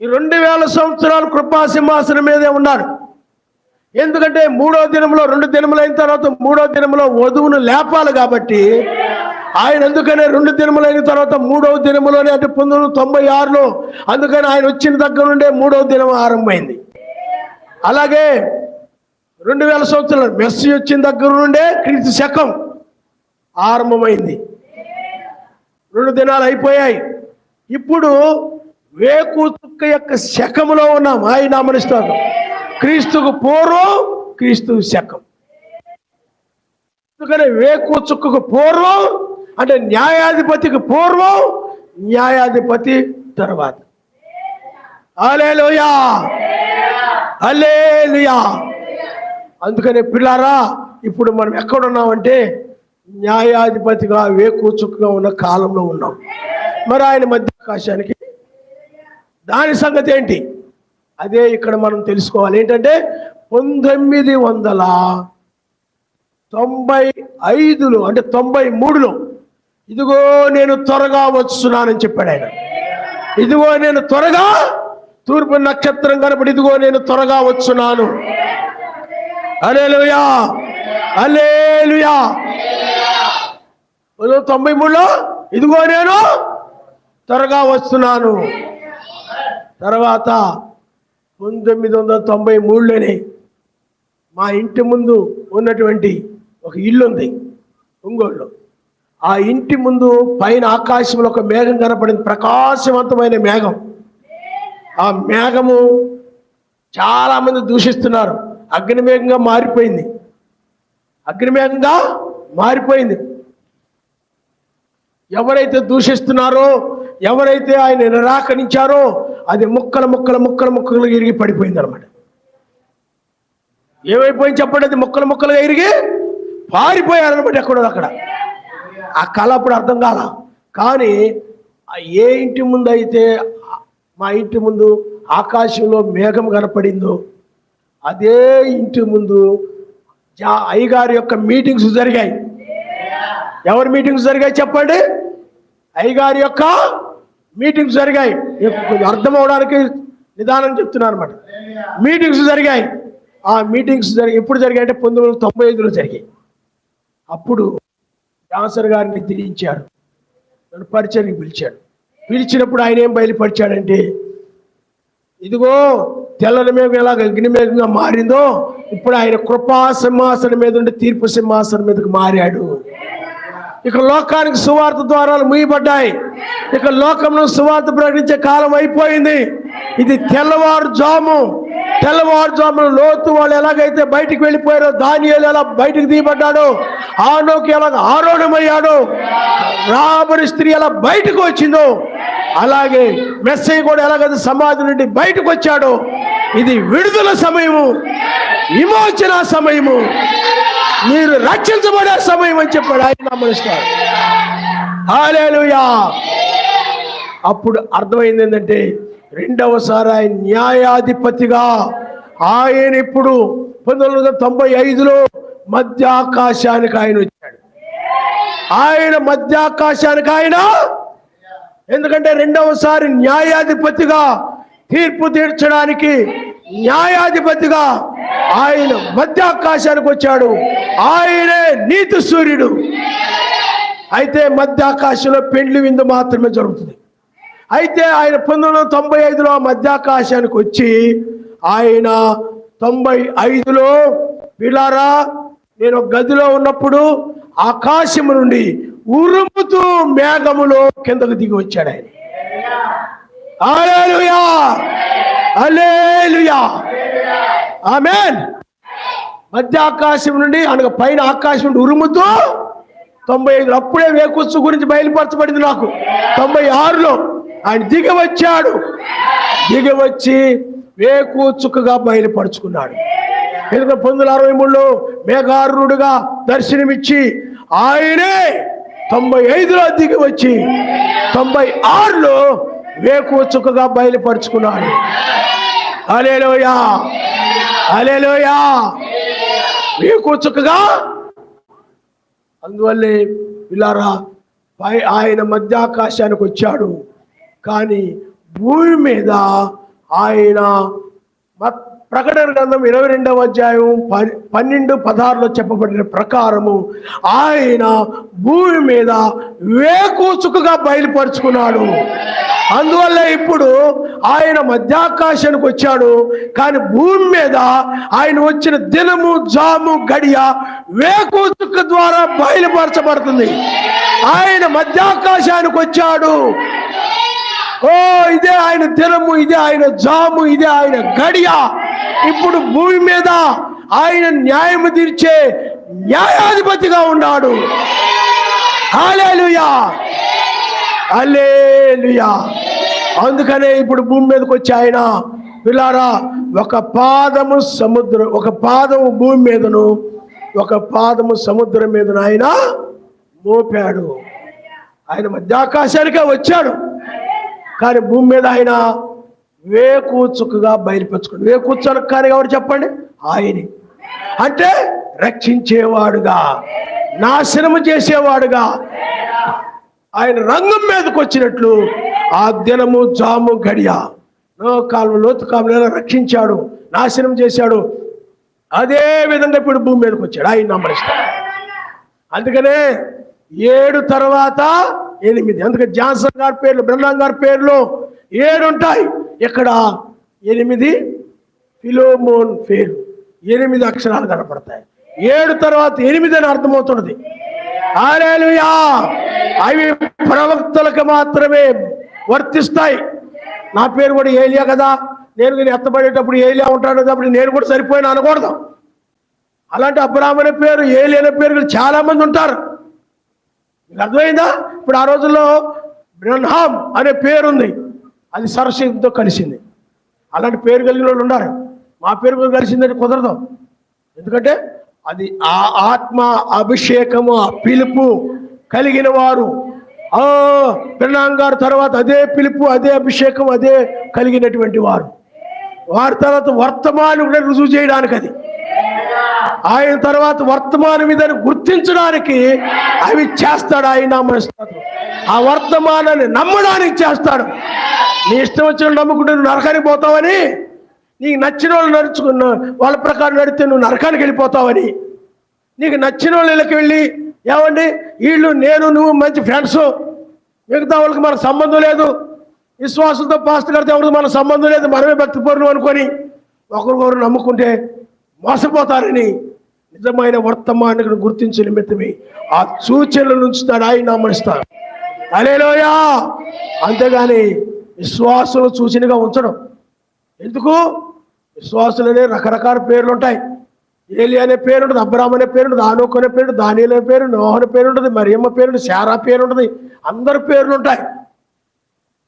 ఈ 2000 సంవత్సరాలు కృపా సింహాసనం మీదే ఉన్నారు. ఎందుకంటే 3వ దినంలో 2 దినములు అయిన తర్వాత 3వ దినంలో వధువును లేపాలి కాబట్టి ఆయన అందుకనే 2 దినములు అయిన తర్వాత 3వ దినములోనే, అంటే 1996లో, అందుకని ఆయన వచ్చిన దగ్గర నుండే 3వ దినం ఆరంభమైంది. అలాగే 2000 సంవత్సరాలు మెస్సీ వచ్చిన దగ్గర నుండే క్రీస్తు శకం ఆరంభమైంది. 2 దినాలు అయిపోయాయి. ఇప్పుడు వేకు చుక్క యొక్క శకములో ఉన్నాం. ఆయన నామనిస్తాడు. క్రీస్తుకు పూర్వం, క్రీస్తు శకం. అందుకని వేకు చుక్కకు పూర్వం అంటే న్యాయాధిపతికి పూర్వం, న్యాయాధిపతి తర్వాత. హల్లెలూయా, హల్లెలూయా. అందుకని పిల్లారా ఇప్పుడు మనం ఎక్కడున్నామంటే న్యాయాధిపతిగా వేకూచుకుగా ఉన్న కాలంలో ఉన్నాం. మరి ఆయన మధ్యాకాశానికి దాని సంగతి ఏంటి? అదే ఇక్కడ మనం తెలుసుకోవాలి. ఏంటంటే 1995లో అంటే 93లో ఇదిగో నేను త్వరగా వస్తున్నానని చెప్పాడు ఆయన. ఇదిగో నేను త్వరగా, తూర్పు నక్షత్రం కనపడి ఇదిగో నేను త్వరగా వచ్చున్నాను. హల్లెలూయా, హల్లెలూయా. 93లో ఇదిగో నేను త్వరగా వస్తున్నాను. తర్వాత 1993లోనే మా ఇంటి ముందు ఉన్నటువంటి ఒక ఇల్లు ఉంది ఒంగోలులో. ఆ ఇంటి ముందు పైన ఆకాశంలో ఒక మేఘం కనపడింది, ప్రకాశవంతమైన మేఘం. ఆ మేఘము చాలా మంది దూషిస్తున్నారు. అగ్నిమేఘంగా మారిపోయింది, అగ్నిమేఘంగా మారిపోయింది. ఎవరైతే దూషిస్తున్నారో, ఎవరైతే ఆయన నిరాకరించారో అది ముక్కలు ఇరిగి పడిపోయింది అనమాట. ఏమైపోయింది చెప్పండి? అది ముక్కలుగా ఇరిగి పారిపోయారనమాట ఎక్కడో అక్కడ. ఆ కళ అప్పుడు అర్థం కాల. కానీ ఏ ఇంటి ముందు అయితే మా ఇంటి ముందు ఆకాశంలో మేఘం కనపడిందో అదే ఇంటి ముందు అయ్యగారి యొక్క మీటింగ్స్ జరిగాయి. ఎవరి మీటింగ్స్ జరిగాయి చెప్పండి? అయ్యగారి యొక్క మీటింగ్స్ జరిగాయి. అర్థం అవడానికి నిదానం చెప్తున్నాను అనమాట. మీటింగ్స్ జరిగాయి. ఆ మీటింగ్స్ ఎప్పుడు జరిగాయి అంటే 1995లో జరిగాయి. అప్పుడు జాన్సన్ గారిని తిరిగించారు, నన్ను పరిచయానికి పిలిచాడు. పిలిచినప్పుడు ఆయన ఏం బయలుపరిచాడంటే, ఇదిగో తెల్లని మేఘం ఎలాగ అగ్ని మేఘంగా మారిందో ఇప్పుడు ఆయన కృపా సింహాసనం మీద ఉండి తీర్పు సింహాసనం మీదకి మారాడు. ఇక లోకానికి సువార్త ద్వారాలు మూయబడ్డాయి. ఇక లోకంలో సువార్త ప్రకటించే కాలం అయిపోయింది. ఇది తెల్లవారుజామున లోతు వాళ్ళు ఎలాగైతే బయటికి వెళ్ళిపోయారో, దానియేలు ఎలా బయటికి తీయబడ్డాడో, ఆనోకు ఎలాగ ఆరోహణమయ్యాడో, రాబడి స్త్రీ ఎలా బయటకు వచ్చిందో, అలాగే మెస్సయ్య కూడా ఎలాగైతే సమాధి నుండి బయటకు వచ్చాడో, ఇది విడుదల సమయము, విమోచన సమయము, మీరు రక్షించబడే సమయం అని చెప్పాడు ఆయన నమ్మనిస్తారు. హల్లెలూయా. అప్పుడు అర్థమైంది ఏంటంటే, రెండవసారి ఆయన న్యాయాధిపతిగా ఆయన ఇప్పుడు 1995లో మధ్యాకాశానికి ఆయన వచ్చాడు. ఆయన మధ్యాకాశానికి ఆయన ఎందుకంటే రెండవసారి న్యాయాధిపతిగా తీర్పు తీర్చడానికి న్యాయాధిపతిగా ఆయన మధ్యాకాశానికి వచ్చాడు. ఆయనే నీతి సూర్యుడు. అయితే మధ్యాకాశంలో పెండ్లి విందు మాత్రమే జరుగుతుంది. అయితే ఆయన 1995లో మధ్యాకాశానికి వచ్చి ఆయన 95లో పిల్లారా నేను గదిలో ఉన్నప్పుడు ఆకాశము నుండి ఉరుముతూ మేఘములో కిందకు దిగి వచ్చాడు ఆయన. హల్లెలూయా, హల్లెలూయా, ఆమేన్. మధ్య ఆకాశం నుండి అనగా పైన ఆకాశం నుండి ఉరుముతూ 95 అప్పుడే వేకుచ్చు గురించి బయలుపరచబడింది నాకు. 96లో ఆయన దిగి వచ్చాడు. దిగి వచ్చి వేకుచుక్కగా బయలుపరుచుకున్నాడు. 1963లో మేఘారుడుగా దర్శనమిచ్చి ఆయనే 95లో దిగి వచ్చి 96లో వేకుచుక్కగా బయలుపరుచుకున్నాడు. హల్లెలూయా, హల్లెలూయా. వేకుచుక్కగా. అందువల్లే పిల్లారా ఆయన మధ్యాకాశానికి వచ్చాడు. కానీ భూమి మీద ఆయన ప్రకటన గ్రంథం 22వ అధ్యాయం 12-16లో చెప్పబడిన ప్రకారము ఆయన భూమి మీద వేకుచుక్కగా బయలుపరుచుకున్నాడు. అందువల్ల ఇప్పుడు ఆయన మధ్యాకాశానికి వచ్చాడు. కానీ భూమి మీద ఆయన వచ్చిన దినము, జాము, గడియ వేకుచుక్క ద్వారా బయలుపరచబడుతుంది. ఆయన మధ్యాకాశానికి వచ్చాడు. ఓ ఇదే ఆయన దినము, ఇదే ఆయన జాము, ఇదే ఆయన గడియ. ఇప్పుడు భూమి మీద ఆయన న్యాయము తీర్చే న్యాయాధిపతిగా ఉన్నాడు. హల్లెలూయా, హల్లెలూయా. అందుకనే ఇప్పుడు భూమి మీదకి వచ్చి ఆయన పిల్లారా ఒక పాదము సముద్రం, ఒక పాదము భూమి మీదను, ఒక పాదము సముద్రం మీదను ఆయన మోపాడు. ఆయన మధ్యాకాశానికే వచ్చాడు. కానీ భూమి మీద ఆయన వేకుచుక్కగా బయలుపరుచుకున్నాడు. వేకుచుక్క కానీ ఎవరు చెప్పండి? ఆయనే. అంటే రక్షించేవాడుగా, నాశనము చేసేవాడుగా ఆయన రంగం మీదకి వచ్చినట్లు ఆ దినము, జాము, గడియ కాలం, లోతు కాలంలో రక్షించాడు, నాశనం చేశాడు. అదే విధంగా ఇప్పుడు భూమి మీదకి వచ్చాడు. ఆయన నమ్మరిస్తాడు. అందుకనే 7 తర్వాత 8. అందుకని జాన్సన్ గారి పేర్లు, బ్రహ్మాం గారి పేర్లు 7 ఉంటాయి. ఇక్కడ 8 ఫిలోమోన్ పేర్లు, 8 అక్షరాలు కనపడతాయి. 7 తర్వాత 8 అని అర్థమవుతున్నది. హల్లెలూయా. అవి ప్రవక్తలకు మాత్రమే వర్తిస్తాయి. నా పేరు కూడా ఏలియా కదా, నేను ఎత్తబడేటప్పుడు ఏలియా ఉంటాడు కాబట్టి నేను కూడా సరిపోయినా అనకూడదు. అలాంటి అబ్రాహాము అనే పేరు, ఏలి అనే పేరు చాలా మంది ఉంటారు. మీకు అర్థమైందా? ఇప్పుడు ఆ రోజుల్లో బ్రహ్మాం అనే పేరుంది, అది సరస్వతితో కలిసింది. అలాంటి పేరు కలిగిన వాళ్ళు ఉన్నారు. మా పేరు కలిసిందని కుదరదు. ఎందుకంటే అది ఆ ఆత్మ అభిషేకము, ఆ పిలుపు కలిగిన వారు. బ్రహ్మాం గారు తర్వాత అదే పిలుపు, అదే అభిషేకం, అదే కలిగినటువంటి వారు. వారి తర్వాత వర్తమానం కూడా రుజువు చేయడానికి, అది ఆయన తర్వాత వర్తమానం మీద గుర్తించడానికి అవి చేస్తాడు ఆయన. ఆ వర్తమానాన్ని నమ్మడానికి చేస్తాడు. నీ ఇష్టం వచ్చిన నమ్ముకుంటే నువ్వు నరకానికి పోతావని, నీకు నచ్చిన వాళ్ళు నడుచుకున్న వాళ్ళ ప్రకారం నడితే నువ్వు నరకానికి వెళ్ళిపోతావని, నీకు నచ్చిన వాళ్ళకి వెళ్ళి ఏమండి వీళ్ళు నేను నువ్వు మంచి ఫ్రెండ్స్, మిగతా వాళ్ళకి మనకు సంబంధం లేదు, విశ్వాసంతో పాస్టర్ గారితో ఎవరికి మన సంబంధం లేదు, మనమే భక్తి పరులు అనుకొని ఒకరికొకరు నమ్ముకుంటే మోసపోతారని నిజమైన వర్తమానాన్ని గుర్తించే నిమిత్తమే ఆ సూచనలు ఉంచుతాడు ఆయన. నమ్మనిస్తాడు. హల్లెలూయా. అంతేగాని విశ్వాసులు సూచనగా ఉంచడం ఎందుకు? విశ్వాసులనే రకరకాల పేర్లు ఉంటాయి. ఏలి అనే పేరు ఉంటుంది, అబ్రాహం అనే పేరు ఉంటుంది, ఆనోకు అనే పేరు, దానియేలు అనే పేరు, నోహ అనే పేరు ఉంటుంది, మరియమ్మ పేరు ఉంటుంది, శారా పేరు ఉంటుంది, అందరి పేర్లు ఉంటాయి.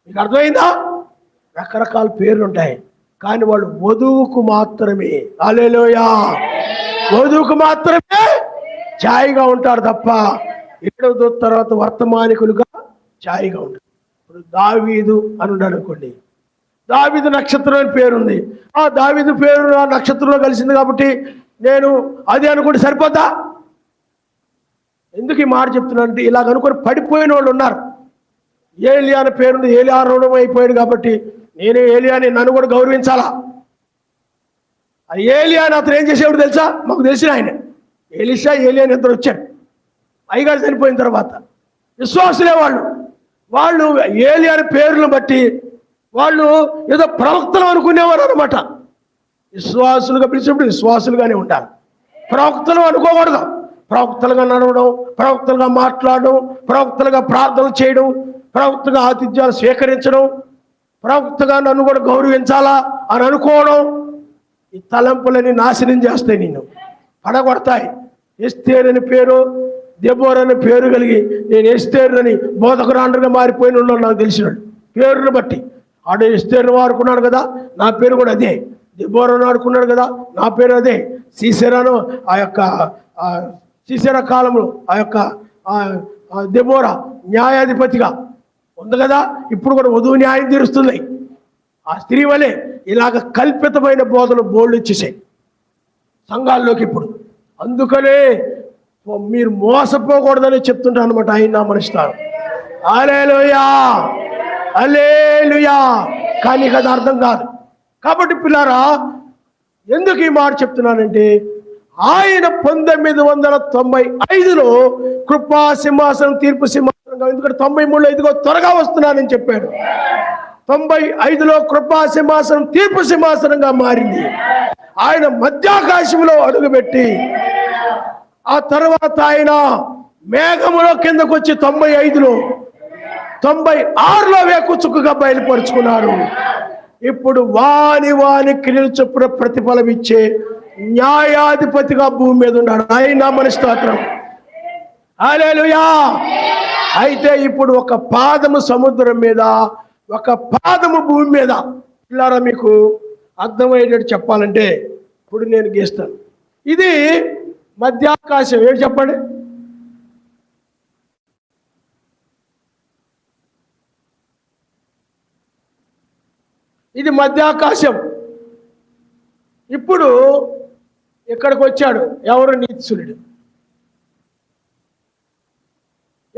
మీకు అర్థమైందా? రకరకాల పేర్లు ఉంటాయి. కానీ వాళ్ళు వధువుకు మాత్రమే, హల్లెలూయా, వధువుకు మాత్రమే ఛాయిగా ఉంటారు తప్ప 7వ తర్వాత వర్తమానికులుగా ఛాయిగా ఉంటారు. ఇప్పుడు దావీదు అని ఉన్నాడు అనుకోండి, దావీదు నక్షత్రం అని పేరుంది. ఆ దావీదు పేరు ఆ నక్షత్రంలో కలిసింది కాబట్టి నేను అది అనుకుంటే సరిపోతా? ఎందుకు ఈ మాట చెప్తున్నానంటే ఇలాగ అనుకొని పడిపోయిన వాళ్ళు ఉన్నారు. ఏలియా అనే పేరుంది, ఏలియా రుణం అయిపోయాడు కాబట్టి నేనే ఏలియాని, నన్ను కూడా గౌరవించాలా? ఆ ఏలియా అని అతను ఏం చేసేవాడు తెలుసా? మాకు తెలిసిన ఆయన ఎలీషా, ఏలియా అని ఇద్దరు వచ్చాడు. అయ్యగారు చనిపోయిన తర్వాత విశ్వాసులే వాళ్ళు ఏలియా అనే పేరును బట్టి వాళ్ళు ఏదో ప్రవక్తలు అనుకునేవారు అనమాట. విశ్వాసులుగా పిలిచినప్పుడు విశ్వాసులుగానే ఉండాలి, ప్రవక్తలు అనుకోకూడదు. ప్రవక్తలుగా నడవడం, ప్రవక్తలుగా మాట్లాడడం, ప్రవక్తలుగా ప్రార్థన చేయడం, ప్రవక్తగా ఆతిథ్యాలు స్వీకరించడం, ప్రవక్తగా నన్ను కూడా గౌరవించాలా అని అనుకోవడం, ఈ తలంపులని నాశనం చేస్తాయి, నిన్ను పడగొడతాయి. ఎస్తేర్ అని పేరు, దెబోర్ అనే పేరు కలిగి నేను ఎస్తేర్ అని బోధకురాండ్రుగా మారిపోయిన ఉన్నాను నాకు తెలిసినాడు. పేరును బట్టి ఆడు ఎస్తేర్ను వాడుకున్నాడు కదా, నా పేరు కూడా అదే. దెబోరాను వాడుకున్నాడు కదా, నా పేరు అదే. సీసెరాను ఆ యొక్క సీసెరా కాలంలో ఆ యొక్క దెబోరా న్యాయాధిపతిగా ఉంది కదా, ఇప్పుడు కూడా వధువు న్యాయం తీరుస్తుంది. ఆ స్త్రీ వలె ఇలాగ కల్పితమైన బోధలు బోర్డు ఇచ్చేసాయి సంఘాల్లోకి ఇప్పుడు. అందుకనే మీరు మోసపోకూడదని చెప్తుంటాను అనమాట. ఆయన మనిస్తారు. హల్లెలూయా, హల్లెలూయా. కానీ అది అర్థం కాదు. కాబట్టి పిల్లారా, ఎందుకు ఈ మాట చెప్తున్నానంటే ఆయన 1995లో కృపా సింహాసనం, తీర్పు సింహాసనం, ఎందుకంటే 93లో ఇదిగో త్వరగా వస్తున్నానని చెప్పాడు. 95లో కృపా సింహాసనం తీర్పు సింహాసనంగా మారింది. ఆయన మధ్యాకాశంలో అడుగుపెట్టి ఆ తర్వాత ఆయన మేఘములో కిందకు వచ్చి 95లో 96లో వేకుచుక్కుగా బయలుపరుచుకున్నారు. ఇప్పుడు వాని క్రియలు చొప్పున ప్రతిఫలం ఇచ్చే న్యాయాధిపతిగా భూమి మీద ఉన్నాడు. ఆయన మన స్తోత్రం. హల్లెలూయా. అయితే ఇప్పుడు ఒక పాదము సముద్రం మీద, ఒక పాదము భూమి మీద. పిల్లారా, మీకు అర్థమయ్యేటట్టు చెప్పాలంటే ఇప్పుడు నేను గీస్తాను. ఇది మధ్యాకాశం. ఏంటి చెప్పండి? ఇది మధ్యాకాశం. ఇప్పుడు ఇక్కడికి వచ్చాడు ఎవరు? నీతిశూరుడు.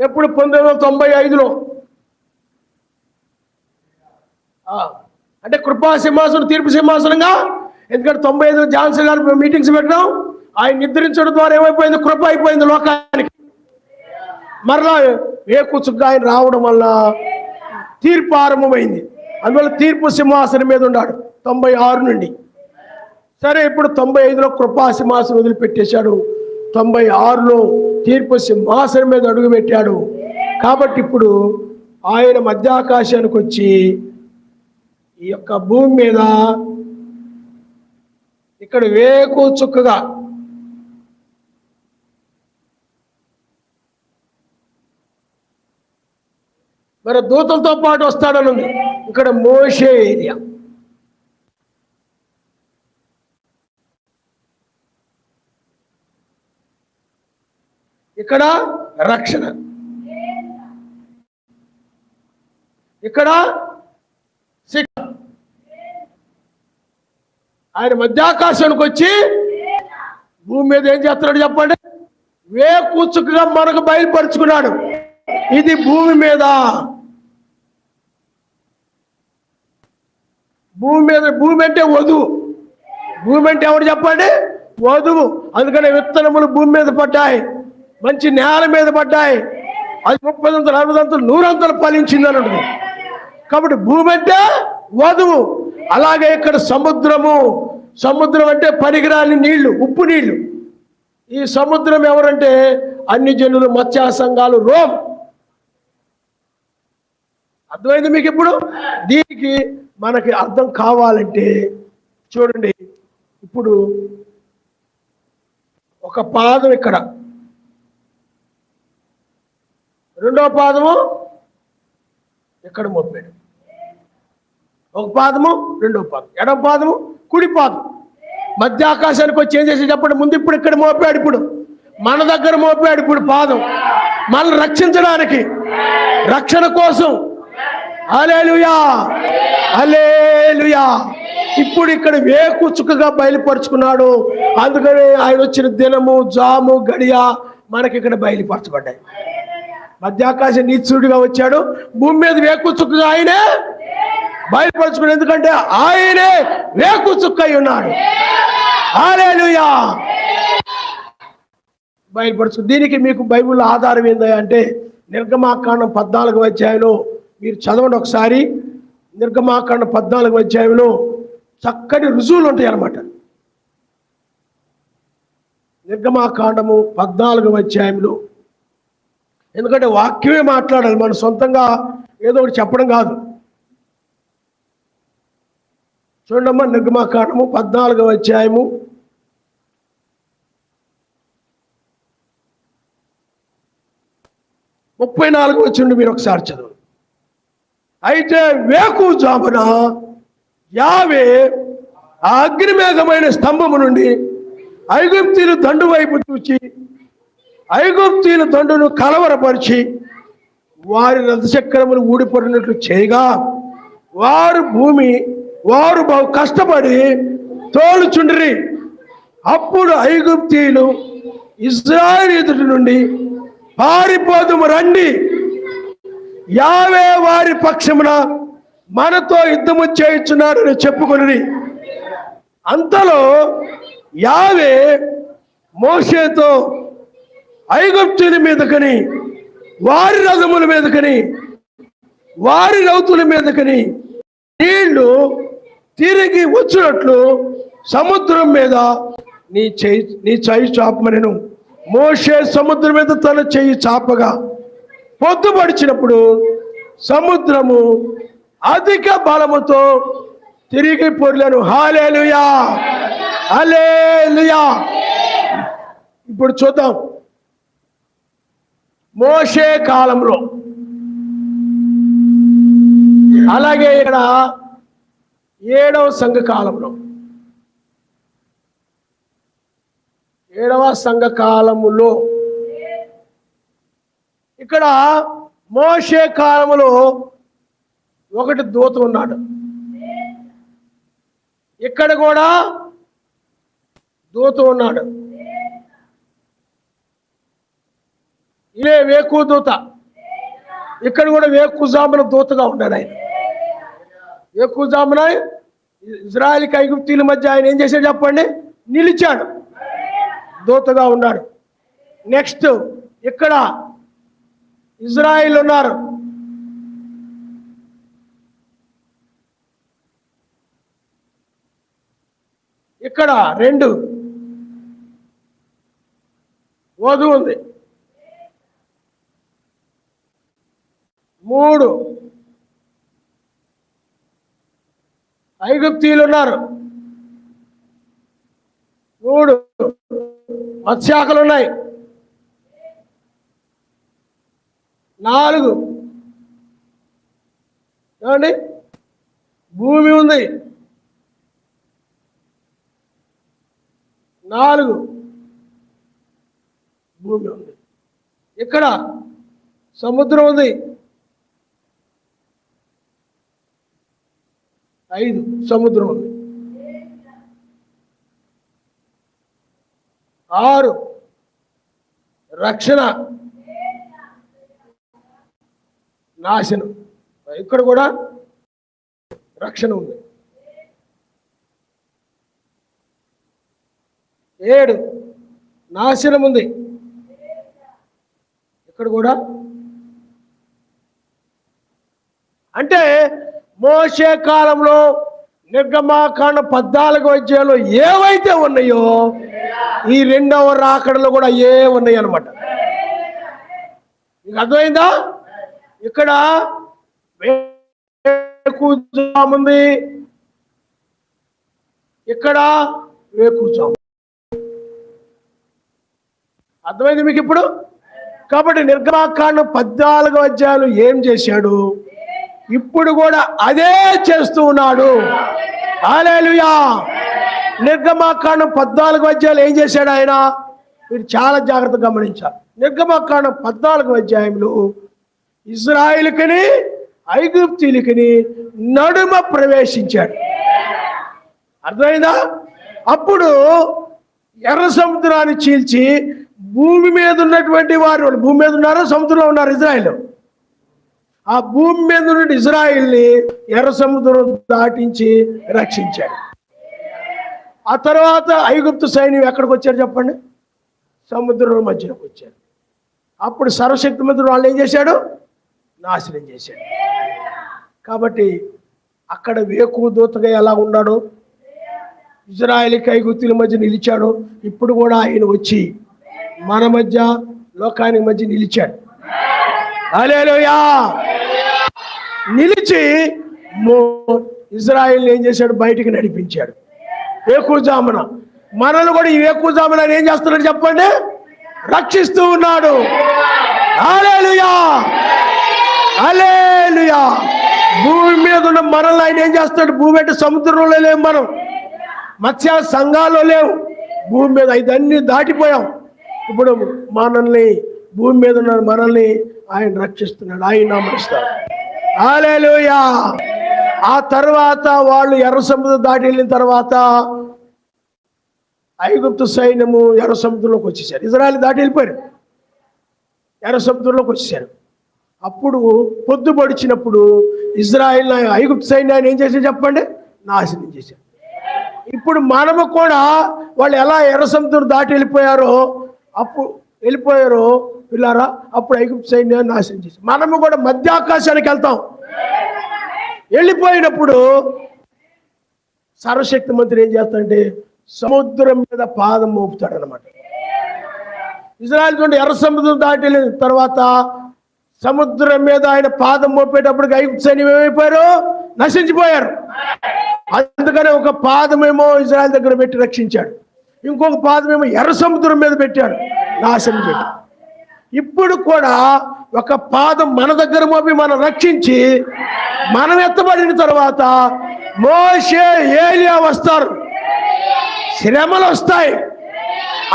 ఎప్పుడు? 1995లో. అంటే కృపా సింహాసనం, తీర్పు సింహాసనంగా. ఎందుకంటే 95 జాన్సన్ గారు మీటింగ్స్ పెట్టడం, ఆయన నిద్రించడం ద్వారా ఏమైపోయింది? కృప అయిపోయింది లోకానికి. మరలా వేకుచుగ్గా ఆయన రావడం వల్ల తీర్పు ఆరంభమైంది. అందువల్ల తీర్పు సింహాసనం మీద ఉన్నాడు 96 నుండి. సరే, ఇప్పుడు 95లో కృపా సింహాసనం వదిలిపెట్టేశాడు, 96లో తీర్పు సింహాసనం మీద అడుగు పెట్టాడు. కాబట్టి ఇప్పుడు ఆయన మధ్యాకాశానికి వచ్చి ఈ యొక్క భూమి మీద ఇక్కడ వేకు చుక్కగా, మరి దూతలతో పాటు వస్తాడని ఉంది. ఇక్కడ మోషే ఏరియా. ఇక్కడ రక్షణ, ఇక్కడ శిక్ష. ఆయన మధ్యాకాశానికి వచ్చి భూమి మీద ఏం చేస్తున్నాడు చెప్పండి? వేకుచుకగా మనకు బయలుపరుచుకున్నాడు. ఇది భూమి మీద, భూమి అంటే వధువు. భూమి అంటే ఎవరు చెప్పండి? వధువు. అందుకనే విత్తనములు భూమి మీద పడ్డాయి, మంచి నేల మీద పడ్డాయి. అది 30 అంతలు 60 అంతలు 100 అంతలు ఫలించింది అని ఉంటుంది. కాబట్టి భూమి అంటే వధువు. అలాగే ఇక్కడ సముద్రము. సముద్రం అంటే పనికిరాని నీళ్లు, ఉప్పు నీళ్లు. ఈ సముద్రం ఎవరంటే అన్ని జనులు, మత్స్య సంఘాలు, రోమ్. అర్థమైంది మీకు? ఇప్పుడు దీనికి మనకి అర్థం కావాలంటే చూడండి, ఇప్పుడు ఒక పాదం ఇక్కడ, రెండో పాదము ఇక్కడ మోపాడు. ఒక పాదము, రెండో పాదం, ఎడమ పాదము, కుడి పాదం. మధ్య ఆకాశానికి వచ్చి ఏం చేసి చెప్పండి? ముందు ఇప్పుడు ఇక్కడ మోపాడు, ఇప్పుడు మన దగ్గర మోపాడు. ఇప్పుడు పాదం మనల్ని రక్షించడానికి, రక్షణ కోసం. హల్లెలూయా, హల్లెలూయా. ఇప్పుడు ఇక్కడ వేకుచుకగా బయలుపరుచుకున్నాడు. అందుకని ఆయన వచ్చిన దినము, జాము, గడియ మనకి ఇక్కడ బయలుపరచబడ్డాయి. మధ్యాకాశం నీచుడిగా వచ్చాడు, భూమి మీద వేకుచుకగా ఆయనే బయలుపరచుకున్నాడు. ఎందుకంటే ఆయనే వేకుచుక్క అయి ఉన్నాడు. హల్లెలూయా, బయలుపరచు. దీనికి మీకు బైబిల్ ఆధారం ఏంది అంటే నిర్గమాకాండం 14వ అధ్యాయంలో మీరు చదవండి ఒకసారి. నిర్గమాకాండం 14వ అధ్యాయంలో చక్కటి రుజువులు ఉంటాయి అన్నమాట. నిర్గమాకాండము 14వ అధ్యాయంలో, ఎందుకంటే వాక్యమే మాట్లాడాలి, మన సొంతంగా ఏదో ఒకటి చెప్పడం కాదు. చూడమ్మా, నిర్గమాకాండము 14వ అధ్యాయము 34 వచ్చిండి మీరు ఒకసారి చదువు. అయితే వేకుజామున యావే ఆ అగ్నిమేఘమైన స్తంభము నుండి ఐగుప్తీయుల దండు వైపు చూచి ఐగుప్తీయుల దండును కలవరపరిచి వారి రథచక్రములు ఊడిపడినట్లు చేయగా వారు బహు కష్టపడి తోలుచుండ్రి. అప్పుడు ఐగుప్తీయులు ఇశ్రాయేలు ఎదుటి నుండి పారిపోదుము రండి, యావే వారి పక్షమున మనతో యుద్ధము చేయుచున్నాడని చెప్పుకొని, అంతలో యావే మోషేతో ఐగుప్తుల మీదకని, వారి రథముల మీదకని, వారి రౌతుల మీదకని నీళ్లు తిరిగి వచ్చినట్లు సముద్రం మీద నీ చెయ్యి చాపమనెను. మోషే సముద్రం మీద తన చెయ్యి చాపగా పొద్దుపడిచినప్పుడు సముద్రము అధిక బలముతో తిరిగి పొర్లెను. హల్లెలూయా, హల్లెలూయా. ఇప్పుడు చూద్దాం, మోషే కాలంలో, అలాగే ఇక్కడ 7వ సంఘ కాలంలో, 7వ సంఘ కాలములో, ఇక్కడ మోషే కాలములో ఒకటి దూత ఉన్నాడు. ఇక్కడ కూడా దూత ఉన్నాడు. ఇదే వేకు దూత. ఇక్కడ కూడా వేకుజామున దూతగా ఉన్నాడు ఆయన. వేకుజామున ఇజ్రాయెల్ ఐగుప్తీయుల మధ్య ఆయన ఏం చేశాడు చెప్పండి? నిలిచాడు, దూతగా ఉన్నాడు. నెక్స్ట్ ఇక్కడ ఇజ్రాయిల్ ఉన్నారు. ఇక్కడ 2 వధువు ఉంది, 3 ఐగుప్తీయులు ఉన్నారు, 3 మత్స్యాకలు ఉన్నాయి, 4 ఏమండి? భూమి ఉంది, 4 భూమి ఉంది. ఇక్కడ సముద్రం ఉంది, 5 సముద్రం ఉంది. 6 రక్షణ, నాశనం. ఇక్కడ కూడా రక్షణ ఉంది. 7 నాశనం ఉంది. ఇక్కడ కూడా అంటే మోషే కాలంలో నిర్గమాకాండ 14వ అధ్యాయంలో ఏవైతే ఉన్నాయో ఈ 2వ రాకడలో కూడా ఏ ఉన్నాయి అన్నమాట. మీకు అర్థమైందా? ఇక్కడ వేకుజాముంది, ఇక్కడ వేకుజాము. అర్థమైంది మీకు ఇప్పుడు? కాబట్టి నిర్గమాకాండ 14వ అధ్యాయంలో ఏం చేశాడు, ఇప్పుడు కూడా అదే చేస్తూ ఉన్నాడు. హల్లెలూయా. నిర్గమాకాండం 14వ అధ్యాయంలో ఏం చేశాడు ఆయన? మీరు చాలా జాగ్రత్తగా గమనించాలి. నిర్గమాకాండం 14వ అధ్యాయంలో ఇశ్రాయేలుకని ఐగుప్తీయులకని నడుమ ప్రవేశించాడు. అర్థమైందా? అప్పుడు ఎర్ర సముద్రాన్ని చీల్చి భూమి మీద ఉన్నటువంటి వారు, భూమి మీద ఉన్నారో సముద్రంలో ఉన్నారు ఇజ్రాయేల్, ఆ భూమి మీద ఉన్న ఇజ్రాయేల్ని ఎర్ర సముద్రం దాటించి రక్షించాడు. ఆ తర్వాత ఐగుప్తు సైన్యం ఎక్కడికి వచ్చారు చెప్పండి? సముద్రం మధ్యలోకి వచ్చారు. అప్పుడు సర్వశక్తిమంతుడు వాళ్ళు ఏం చేశాడు? నాశనం చేశాడు. కాబట్టి అక్కడ వేకువ దూతగా ఎలా ఉన్నాడో ఇజ్రాయేలుకి ఐగుప్తుల మధ్య నిలిచాడో ఇప్పుడు కూడా ఆయన వచ్చి మన మధ్య, లోకానికి మధ్య నిలిచాడు. హల్లెలూయా. నిలిచి ఇజ్రాయేల్ని ఏం చేశాడు? బయటికి నడిపించాడు వేకువజామున. మనల్ని కూడా ఈ వేకువజామున ఏం చేస్తున్నాడు చెప్పండి? రక్షిస్తూ ఉన్నాడు. హల్లెలూయా, హల్లెలూయా. భూమి మీద ఉన్న మనల్ని ఆయన ఏం చేస్తాడు? భూమి అంటే సముద్రంలో లేవు, మనం మత్స్య సంఘాల్లో లేవు, భూమి మీద ఇదన్నీ దాటిపోయాం. ఇప్పుడు మనల్ని, భూమి మీద ఉన్న మనల్ని ఆయన రక్షిస్తున్నాడు, ఆయన నమస్తాడు. హల్లెలూయా. ఆ తర్వాత వాళ్ళు ఎర్ర సముద్రం దాటి వెళ్ళిన తర్వాత ఐగుప్తు సైన్యము ఎర్ర సముద్రంలోకి వచ్చేసారు. ఇజ్రాయెల్ దాటి వెళ్ళిపోయారు, ఎర్ర సముద్రంలోకి వచ్చేసారు. అప్పుడు పొద్దు పొడిచినప్పుడు ఇజ్రాయెల్ ఐగుప్తు సైన్యాన్ని ఏం చేశారు చెప్పండి? నాశనం చేశారు. ఇప్పుడు మనము కూడా వాళ్ళు ఎలా ఎర్ర సముద్రం దాటి వెళ్ళిపోయారో పిల్లారా, అప్పుడు ఐగుప్తు సైన్యాన్ని నాశనం చేశారు. మనము కూడా మధ్యాకాశానికి వెళ్తాం. వెళ్ళిపోయినప్పుడు సర్వశక్తి మంత్రి ఏం చేస్తాడంటే సముద్రం మీద పాదం మోపుతాడు అనమాట. ఇజ్రాయెల్ చూడండి, ఎర్ర సముద్రం దాటి వెళ్ళిన తర్వాత సముద్రం మీద ఆయన పాదం మోపేటప్పుడు ఐగుప్తు సైన్యం ఏమైపోయారు? నశించిపోయారు. అందుకనే ఒక పాదమేమో ఇజ్రాయెల్ దగ్గర పెట్టి రక్షించాడు, ఇంకొక పాదమేమో ఎర్ర సముద్రం మీద పెట్టాడు, నాశనం చేశాడు. ఇప్పుడు కూడా ఒక పాదం మన దగ్గర మోపి మనం రక్షించి మనం ఎత్తబడిన తర్వాత మోషే, ఏలియా వస్తారు, శ్రమలు వస్తాయి.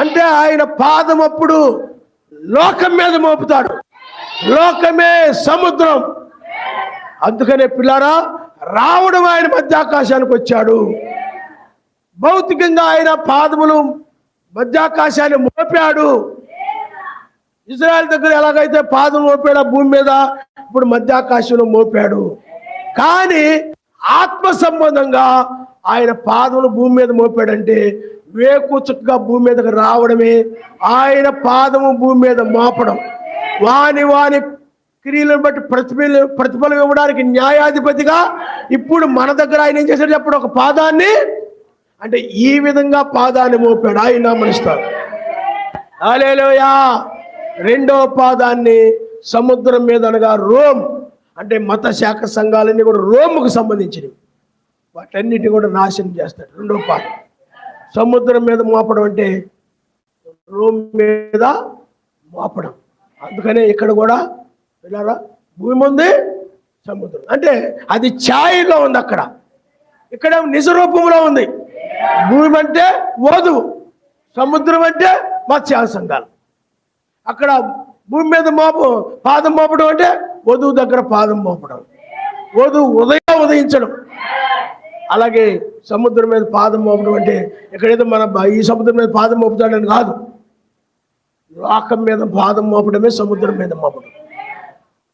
అంటే ఆయన పాదం అప్పుడు లోకం మీద మోపుతాడు, లోకమే సముద్రం. అందుకనే పిల్లారా, రావడం ఆయన మధ్యాకాశానికి వచ్చాడు. భౌతికంగా ఆయన పాదములు మధ్యాకాశాన్ని మోపాడు. ఇజ్రాయెల్ దగ్గర ఎలాగైతే పాదం మోపాడు భూమి మీద, ఇప్పుడు మధ్యాకాశంలో మోపాడు. కానీ ఆత్మ సంబంధంగా ఆయన పాదములు భూమి మీద మోపాడంటే వేకుచుక్కగా భూమి మీదకి రావడమే ఆయన పాదము భూమి మీద మోపడం. వాని క్రియలను బట్టి ప్రతిఫలం ఇవ్వడానికి న్యాయాధిపతిగా ఇప్పుడు మన దగ్గర ఆయన ఏం చేశాడు చెప్పండి? ఒక పాదాన్ని, అంటే ఈ విధంగా పాదాన్ని మోపాడు, ఆయన మనిస్తాడు. హల్లెలూయా. రెండవ పాదాన్ని సముద్రం మీద అనగా రోమ్, అంటే మత శాఖ సంఘాలన్నీ కూడా రోముకు సంబంధించినవి, వాటన్నిటి కూడా నాశనం చేస్తాడు. రెండవ పాదం సముద్రం మీద మోపడం అంటే రోమ్ మీద మోపడం. అందుకనే ఇక్కడ కూడా పిల్లరా, భూమి ఉంది, సముద్రం అంటే అది ఛాయలో ఉంది, అక్కడ ఇక్కడ నిజ రూపంలో ఉంది. భూమి అంటే వధువు, సముద్రం అంటే మత్స్య సంఘాలు. అక్కడ భూమి మీద పాదం మోపడం అంటే వధువు దగ్గర పాదం మోపడం, వధువు ఉదయించడం. అలాగే సముద్రం మీద పాదం మోపడం అంటే ఎక్కడైతే మన ఈ సముద్రం మీద పాదం మోపుతాడని కాదు, లోకం మీద పాదం మోపడమే సముద్రం మీద మోపడం.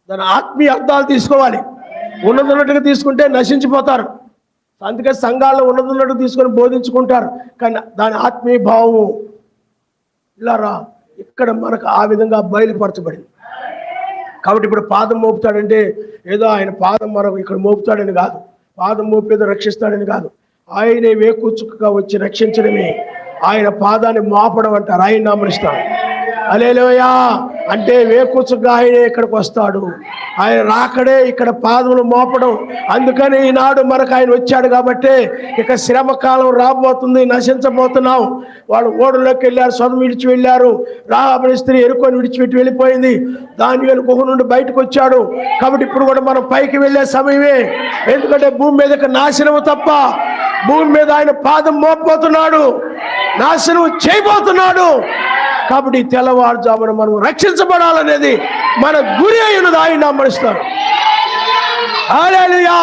దాని ఆత్మీయ అర్థాలు తీసుకోవాలి. ఉన్నతున్నట్టుగా తీసుకుంటే నశించిపోతారు. అందుకే సంఘాల్లో ఉన్నతున్నట్టుగా తీసుకొని బోధించుకుంటారు, కానీ దాని ఆత్మీయ భావము ఇలా ఇక్కడ మనకు ఆ విధంగా బయలుపరచబడింది. కాబట్టి ఇప్పుడు పాదం మోపుతాడంటే ఏదో ఆయన పాదం మనకు ఇక్కడ మోపుతాడని కాదు, పాదం మోపేదో రక్షిస్తాడని కాదు, ఆయనే వేకూచుకగా వచ్చి రక్షించడమే ఆయన పాదాన్ని మోపడం అంటారు. ఆయన నామనిస్తాడు. హల్లెలూయా అంటే వేకూచుకగా ఆయనే ఇక్కడికి వస్తాడు, ఆయన రాకడే ఇక్కడ పాదములు మోపడం. అందుకని ఈనాడు మనకు ఆయన వచ్చాడు కాబట్టి ఇక శ్రమ కాలం రాబోతుంది, నశించబోతున్నాం. వాళ్ళు ఓడలోకి వెళ్ళారు, సొదము విడిచి వెళ్ళారు, రాహాబు స్త్రీ ఎరుకొని విడిచిపెట్టి వెళ్ళిపోయింది, దానియేలు గుహ నుండి బయటకు వచ్చాడు. కాబట్టి ఇప్పుడు కూడా మనం పైకి వెళ్ళే సమయమే. ఎందుకంటే భూమి మీద నాశనము తప్ప భూమి మీద ఆయన పాదం మోపబోతున్నాడు, నాశనం చేయబోతున్నాడు. కాబట్టి తెల్లవారుజామున మనం రక్షించబడాలనేది మన గురి అయినది. ఆయన నమ్మనిస్తారు. హల్లెలూయా.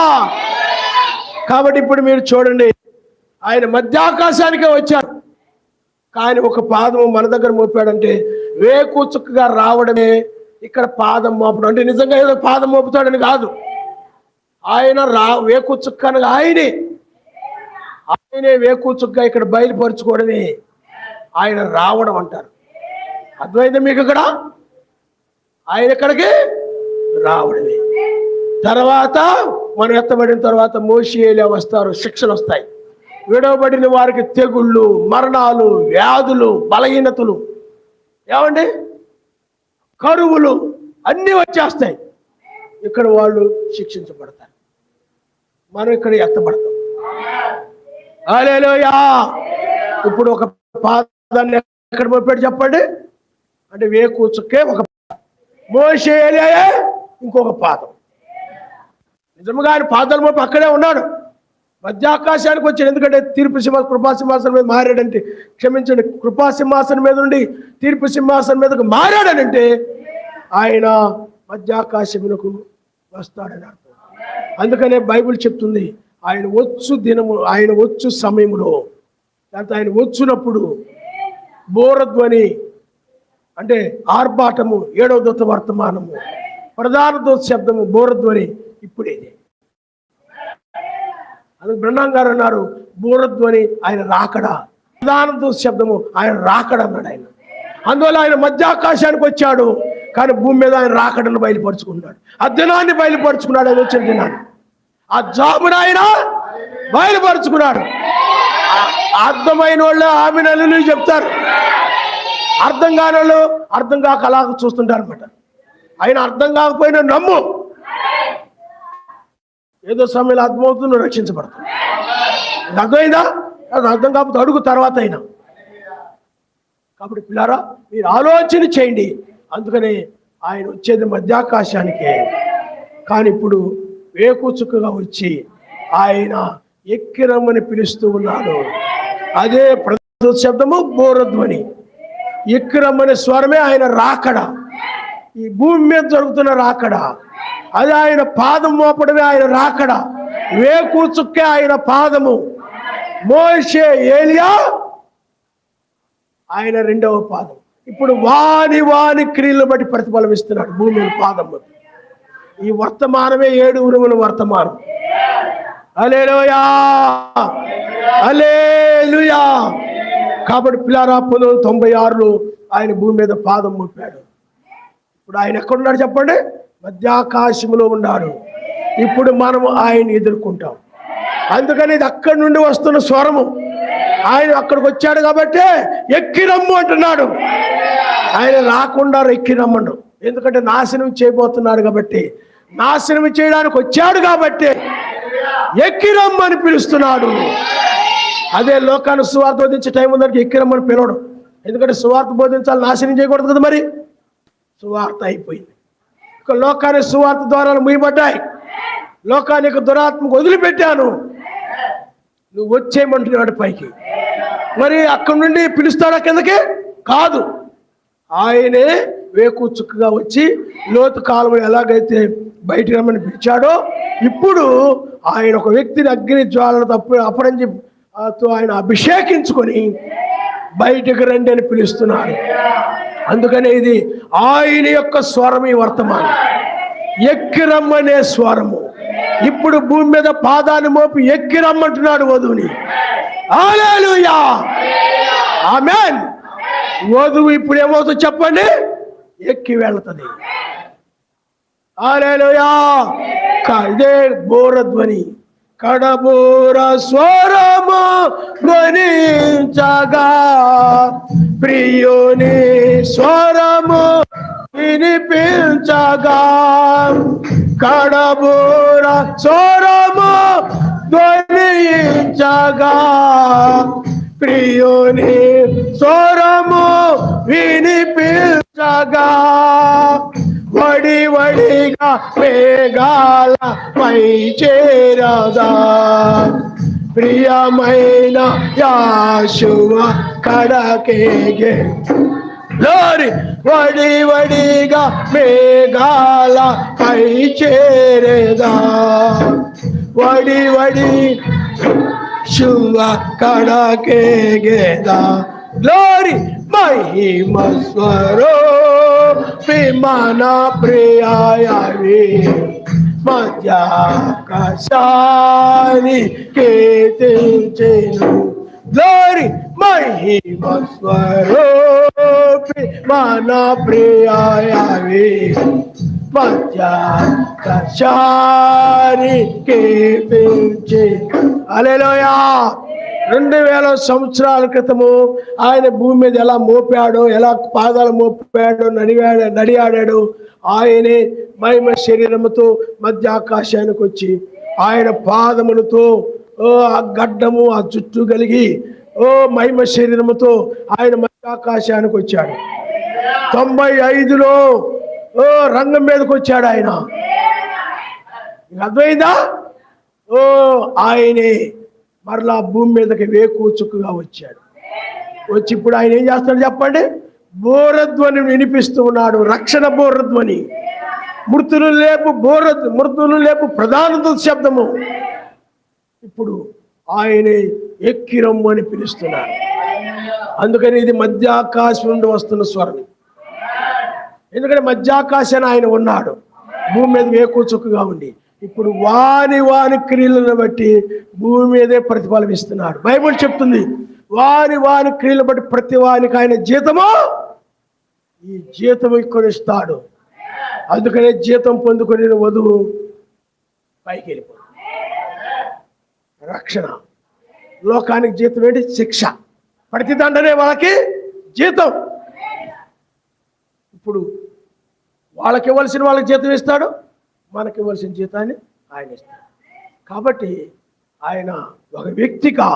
కాబట్టి ఇప్పుడు మీరు చూడండి, ఆయన మధ్యాకాశానికే వచ్చారు, కానీ ఒక పాదము మన దగ్గర మోపాడంటే వేకుచుక్కగా రావడమే ఇక్కడ పాదం మోపడం. అంటే నిజంగా ఏదో పాదం మోపుతాడని కాదు, ఆయన వేకుచుక్కనగా ఆయనే వేకుచుక్కగా ఇక్కడ బయలుపరుచుకోవడమే ఆయన రావడం అంటారు. అర్థమైంది మీకు? ఇక్కడ ఆయన ఇక్కడికి రావడమే. తర్వాత మనం ఎత్తబడిన తర్వాత మోషే ఏలియా వస్తారు, శిక్షలు వస్తాయి. విడవబడిన వారికి తెగుళ్ళు, మరణాలు, వ్యాధులు, బలహీనతలు, ఏమండి కరువులు అన్నీ వచ్చేస్తాయి. ఇక్కడ వాళ్ళు శిక్షించబడతారు, మనం ఇక్కడ ఎత్తబడతాం. హల్లెలూయా. ఇప్పుడు ఒక పాదాన్ని ఎక్కడ మోపాడు చెప్పండి? అంటే వేకూచుకే ఒక పాదం, మోషే ఏలియాయే ఇంకొక పాదం. నిజంగా ఆయన పాదాలు మోపి అక్కడే ఉన్నాడు, మధ్యాకాశానికి వచ్చాడు. ఎందుకంటే కృపాసింహాసనం మీద మారాడంటే, క్షమించండి, కృపాసింహాసనం మీద నుండి తీర్పు సింహాసనం మీదకు మారాడనంటే ఆయన మధ్యాకాశమునకు వస్తాడని అర్థం. అందుకనే బైబిల్ చెప్తుంది, ఆయన వచ్చు దినము, ఆయన వచ్చు సమయములో, లేకపోతే ఆయన వచ్చినప్పుడు బోరధ్వని అంటే ఆర్భాటము, 7వ దూత వర్తమానము, ప్రధాన దూత శబ్దము, బోరధ్వని ఇప్పుడేది. అందుకు బ్రహ్మం గారు అన్నారు, బోరధ్వని ఆయన రాకడా, ప్రధాన దూత శబ్దము ఆయన రాకడా అన్నాడు ఆయన. అందువల్ల ఆయన మధ్యాకాశానికి వచ్చాడు, కానీ భూమి మీద ఆయన రాకడను బయలుపరుచుకున్నాడు. ఆ దినాన్ని బయలుపరుచుకున్నాడు, ఆయన వచ్చిన దినాన్ని, ఆ జాబును ఆయన బయలుపరుచుకున్నాడు. అర్థమైన వాళ్ళు ఆమె నెలలు చెప్తారు, అర్థం కాని వాళ్ళు అర్థం కాక అలా చూస్తుంటారు అనమాట. ఆయన అర్థం కాకపోయినా నమ్ము, ఏదో సమయంలో అర్థమవుతుంది, రక్షించబడుతుంది. అర్థమైందా? అది అర్థం కాకపోతే అడుగు తర్వాత అయినా. కాబట్టి పిల్లారా, మీరు ఆలోచన చేయండి. అందుకనే ఆయన వచ్చేది మధ్యాకాశానికే, కానీ ఇప్పుడు వేకుచుక్కగా వచ్చి ఆయన ఎక్కిరమ్మని పిలుస్తూ ఉన్నాడు. అదే ప్రధాన శబ్దము, బోరధ్వని. ఎక్కిరమ్మనే స్వరమే ఆయన రాకడ, ఈ భూమి మీద జరుగుతున్న రాకడ. అది ఆయన పాదం మోపడమే ఆయన రాకడ, వేకుచుక్కే ఆయన పాదము. మోషే ఏలియా ఆయన 2వ పాదం. ఇప్పుడు వాని క్రియలను బట్టి ప్రతిఫలం ఇస్తున్నాడు భూమి మీద పాదం. ఈ వర్తమానమే 7 ఉరుముల వర్తమానం. హల్లెలూయా, హల్లెలూయా. కాబట్టి పిల్లారా, 1996లో ఆయన భూమి మీద పాదం మోపాడు. ఇప్పుడు ఆయన ఎక్కడున్నాడు చెప్పండి? మధ్యాకాశంలో ఉన్నాడు. ఇప్పుడు మనము ఆయన ఎదుర్కొంటాం. అందుకని ఇది అక్కడి నుండి వస్తున్న స్వరము. ఆయన అక్కడికి వచ్చాడు కాబట్టి ఎక్కిరమ్ము అంటున్నాడు. ఆయన రాకుండా ఎక్కిరమ్మడు, ఎందుకంటే నాశనం చేయబోతున్నాడు కాబట్టి, నాశనం చేయడానికి వచ్చాడు కాబట్టి ఎక్కిరమ్మని పిలుస్తున్నాడు. అదే లోకాన్ని సువార్త బోధించే టైం ఉందని ఎక్కిరమ్మని పిలవడం. ఎందుకంటే సువార్త బోధించాలి, నాశనం చేయకూడదు కదా. మరి సువార్త అయిపోయింది, ఇక లోకాన్ని సువార్త ద్వారా ముయ్యబడ్డాయి. లోకానికి దురాత్మకు వదిలిపెట్టాను, నువ్వు వచ్చేయమంటున్నాడు పైకి. మరి అక్కడి నుండి పిలుస్తాడా కిందకి? కాదు, ఆయనే వేకుచుక్కగా వచ్చి లోతు కాలువ ఎలాగైతే బయటికి రమ్మని పిలిచాడో, ఇప్పుడు ఆయన ఒక వ్యక్తిని అగ్ని జ్వాలతో అపరించి ఆయన అభిషేకించుకొని బయటకు రండి అని పిలుస్తున్నాడు. అందుకనే ఇది ఆయన యొక్క స్వరం, ఈ వర్తమానం ఎక్కిరమ్మనే స్వరము. ఇప్పుడు భూమి మీద పాదాన్ని మోపి ఎక్కిరమ్మంటున్నాడు వధువుని. హల్లెలూయా, ఆమేన్. వధువు ఇప్పుడు ఏమవుతుందో చెప్పండి? ఎక్కి వెళ్తుంది. హల్లెలూయా. ఇదే బోరధ్వని, కడబోర స్వరము ధ్వనించగా, ప్రియుని స్వరము వినిపించగా, కడబోర స్వరము ధ్వనించగా, ప్రియుని స్వరము వినిపించగా, వడి వడిగా మేఘాల పై చేరదా, ప్రియమైన యేషువా కడకేగే. లోరి వడి వడిగా మేఘాల పై చేరదా, వడి వడి శువ కడకేగేదా. గ్లోరీ మహిమ స్వరూపి మన ప్రియాయవి, మధ్యాకాశాన్ని కీర్తించెను. గ్లోరీ మహిమ స్వరూపి మన ప్రియాయవి, మధ్యాకాశాన్ని కీర్తించెను. హల్లెలూయా. 2000 సంవత్సరాల క్రితము ఆయన భూమి మీద ఎలా మోపాడో, ఎలా పాదాలు మోపాడో, నడియాడాడు. ఆయనే మహిమ శరీరముతో మధ్య ఆకాశానికి వచ్చి ఆయన పాదములతో ఆ గడ్డము ఆ జుట్టు కలిగి మహిమ శరీరముతో ఆయన మధ్య ఆకాశానికి వచ్చాడు. 95లో రంగం మీదకి వచ్చాడు ఆయన. అర్థమైందా? ఆయనే మరలా భూమి మీదకి వేకుచుక్కగా వచ్చాడు. వచ్చి ఇప్పుడు ఆయన ఏం చేస్తాడు చెప్పండి? బోరధ్వని వినిపిస్తూ ఉన్నాడు. రక్షణ బోరధ్వని, మృతులు లేపు ప్రధాన శబ్దము. ఇప్పుడు ఆయనే ఎక్కిరమ్ము అని పిలుస్తున్నాడు. అందుకని ఇది మధ్యాకాశం నుండి వస్తున్న స్వరం. ఎందుకంటే మధ్యాకాశాన్ని ఆయన ఉన్నాడు, భూమి మీద వేకుచుక్కగా ఉండి. ఇప్పుడు వాని క్రియలను బట్టి భూమి మీదే ప్రతిఫలం ఇస్తున్నాడు. బైబిల్ చెప్తుంది, వాని క్రియలను బట్టి ప్రతి వానికి ఆయన జీతము, ఈ జీతము ఇక్కడ ఇస్తాడు. అందుకనే జీతం పొందుకొని వధువు పైకి వెళ్ళిపోతుంది. రక్షణ. లోకానికి జీతం ఏంటి? శిక్ష. ప్రతిదండనే వాళ్ళకి జీతం. ఇప్పుడు వాళ్ళకి ఇవ్వాల్సిన వాళ్ళకి జీతం ఇస్తాడు, మనకి ఇవ్వాల్సిన జీతాన్ని ఆయన ఇస్తాడు. కాబట్టి ఆయన ఒక వ్యక్తిగా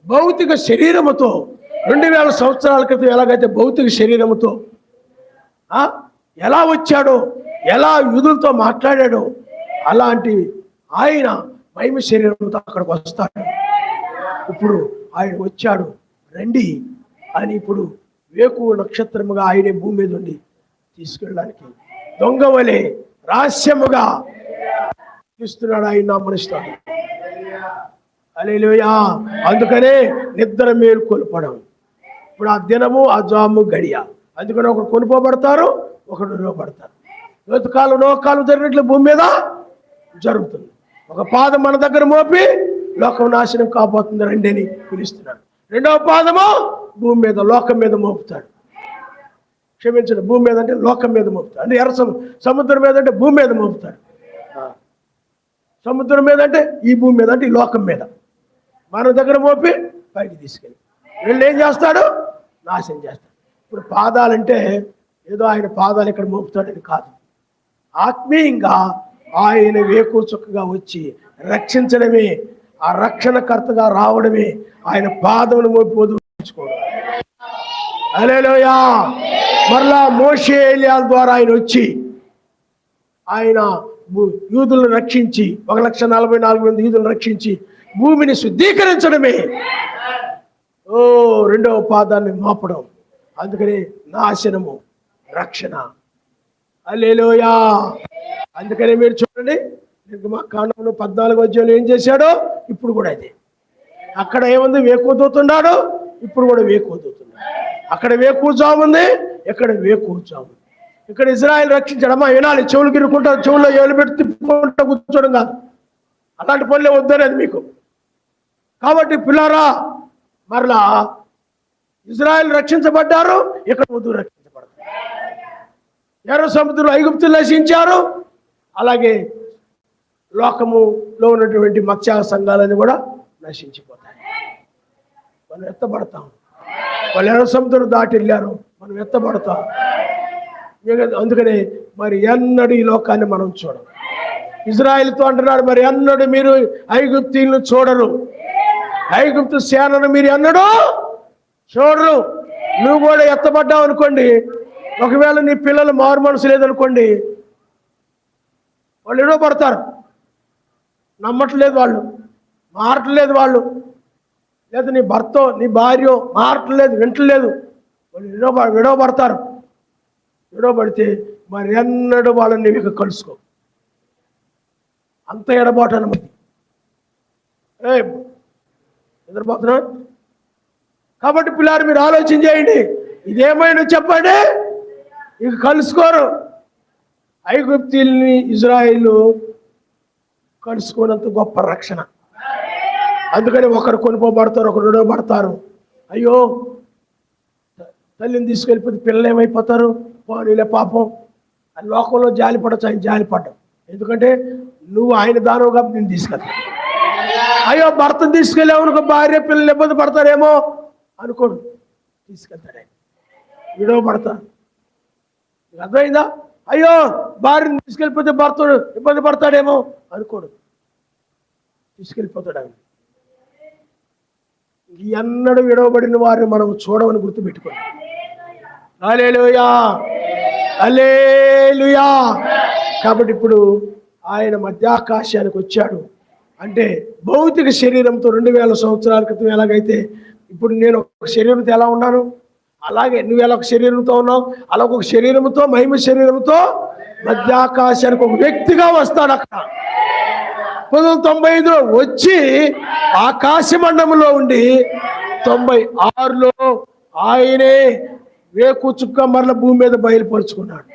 భౌతిక శరీరముతో 2000 సంవత్సరాల క్రితం ఎలాగైతే భౌతిక శరీరముతో ఎలా వచ్చాడో, ఎలా యూదులతో మాట్లాడాడో, అలాంటి ఆయన మహిమ శరీరంతో అక్కడికి వస్తాడు. ఇప్పుడు ఆయన వచ్చాడు, రండి అని ఇప్పుడు వేకు నక్షత్రముగా ఆయనే భూమి మీద ఉండి తీసుకెళ్ళడానికి దొంగవలే రహస్యముగా ఇస్తున్నాడు ఆయన మనుషుడు. హల్లెలూయా. అందుకనే నిద్ర మేల్కొల్పడం. ఇప్పుడు ఆ దినము ఆ జాము గడియ. అందుకని ఒకరు కొనుకోబడతారు, ఒకరు నిలవబడతారు. లోకాలు జరిగినట్లు భూమి మీద జరుగుతుంది. ఒక పాదం మన దగ్గర మోపి లోకం నాశనం కాబోతుంది రండి అని పిలుస్తున్నాడు. రెండవ పాదము భూమి మీద లోకం మీద మోపుతాడు. క్షమించండి, భూమి మీద అంటే లోకం మీద మోపుతాడు. అంటే సముద్రం మీద అంటే భూమి మీద మోపుతాడు. సముద్రం మీద అంటే ఈ భూమి మీద అంటే ఈ లోకం మీద మన దగ్గర మోపి పైకి తీసుకెళ్ళి వీళ్ళు ఏం చేస్తాడు? నాశనం చేస్తాడు. ఇప్పుడు పాదాలంటే ఏదో ఆయన పాదాలు ఇక్కడ మోపుతాడని కాదు, ఆత్మీయంగా ఆయన వేకుచుక్కగా వచ్చి రక్షించడమే, ఆ రక్షణకర్తగా రావడమే, ఆయన పాదమును మోపి వదిలించుకోవడం. హల్లెలూయా. మరలా మోషే ఎలియాల ద్వారా ఆయన వచ్చి ఆయన యూదులను రక్షించి 1,44,000 యూదులను రక్షించి భూమిని శుద్ధీకరించడమే రెండవ పాదాన్ని మోపడం. అందుకని నాశనము, రక్షణ. హల్లెలూయా. అందుకని మీరు చూడండి, నిర్గమకాండంలో 14వ అధ్యాయంలో ఏం చేశాడో ఇప్పుడు కూడా అదే. అక్కడ ఏముంది? వేకువదూతున్నాడు. ఇప్పుడు కూడా వేకువదూతున్నాడు. అక్కడ వేకువజాముంది, ఇక్కడ వేకువజాము. ఇక్కడ ఇజ్రాయెల్ రక్షించడమా? వినాలి. చెవులు గిరుకుంటా, చెవుల్లో ఏలు పెట్టి తిప్పుకుంటా కూర్చోడం కాదు. అలాంటి పనులే వద్దనేది మీకు. కాబట్టి పిల్లారా, మరలా ఇజ్రాయెల్ రక్షించబడ్డారు, ఇక్కడ వద్దు రక్షించబడతారు. ఎర్ర సముద్రం ఐగుప్తులు నశించారు. అలాగే లోకములో ఉన్నటువంటి మత్స్య సంఘాలని కూడా నశించిపోతాయి. మనం ఎత్తబడతాం. వాళ్ళు ఎర్ర సముద్రం దాటి వెళ్ళారు, మనం ఎత్తబడతాం. అందుకనే మరి ఎన్నడూ ఈ లోకాన్ని మనం చూడం. ఇజ్రాయెల్తో అంటున్నాడు, మరి ఎన్నడూ మీరు ఐగుప్తీయులను చూడరు, ఐగుప్తు సేనను మీరు ఎన్నడూ చూడరు. నువ్వు కూడా ఎత్తబడ్డావు అనుకోండి, ఒకవేళ నీ పిల్లలు మారు మనసు లేదనుకోండి, వాళ్ళు ఎడో పడతారు. నమ్మట్లేదు వాళ్ళు, మారట్లేదు వాళ్ళు, లేదా నీ భర్త నీ భార్య మారట్లేదు, వింటలేదు, వాళ్ళు విడవబడతారు. విడవబడితే మరి ఎన్నడూ వాళ్ళని నీకు కలుసుకో. అంత ఎడబాటు అన్నమాట. నిద్రపోతున్నా. కాబట్టి పిల్లలు మీరు ఆలోచన చేయండి, ఇదేమైనా చెప్పండి, ఇక కలుసుకోరు. ఐగుప్తీయుల్ని ఇజ్రాయిలు కలుసుకోనంత గొప్ప రక్షణ. అందుకని ఒకరు కొనుక్కోబడతారు, ఒకరు విడవబడతారు. అయ్యో తల్లిని తీసుకెళ్ళిపోతే పిల్లలు ఏమైపోతారు, పోనీలే పాపం అని లోకంలో జాలిపడచ్చు. ఆయన జాలిపడ్డాం, ఎందుకంటే నువ్వు ఆయన దానవు కాబట్టి నేను తీసుకెళ్తాను. అయ్యో భర్తను తీసుకెళ్ళావు, భార్య పిల్లలు ఇబ్బంది పడతారేమో అనుకోడు, తీసుకెళ్తాడు ఆయన. విడవబడతారు. అర్థమైందా? అయ్యో భార్యను తీసుకెళ్ళిపోతే భర్తడు ఇబ్బంది పడతాడేమో అనుకోడు, తీసుకెళ్ళిపోతాడు ఆయన. ఎన్నడూ విడవబడిన వారిని మనం చూడమని గుర్తుపెట్టుకోండి. హల్లెలూయా, హల్లెలూయా. కాబట్టి ఇప్పుడు ఆయన మధ్యాకాశానికి వచ్చాడు అంటే భౌతిక శరీరంతో 2000 సంవత్సరాల క్రితం ఎలాగైతే ఇప్పుడు నేను ఒక శరీరంతో ఎలా ఉన్నాను, అలాగే నువ్వు ఎలా ఒక శరీరంతో ఉన్నావు, అలా ఒక శరీరంతో, మహిమ శరీరంతో మధ్యాకాశానికి ఒక వ్యక్తిగా వస్తాడు. అక్కడ 1995లో వచ్చి ఆకాశ మండలంలో ఉండి 96లో ఆయనే వేకు చుక్క మరల భూమి మీద బయలుపరుచుకున్నాడు.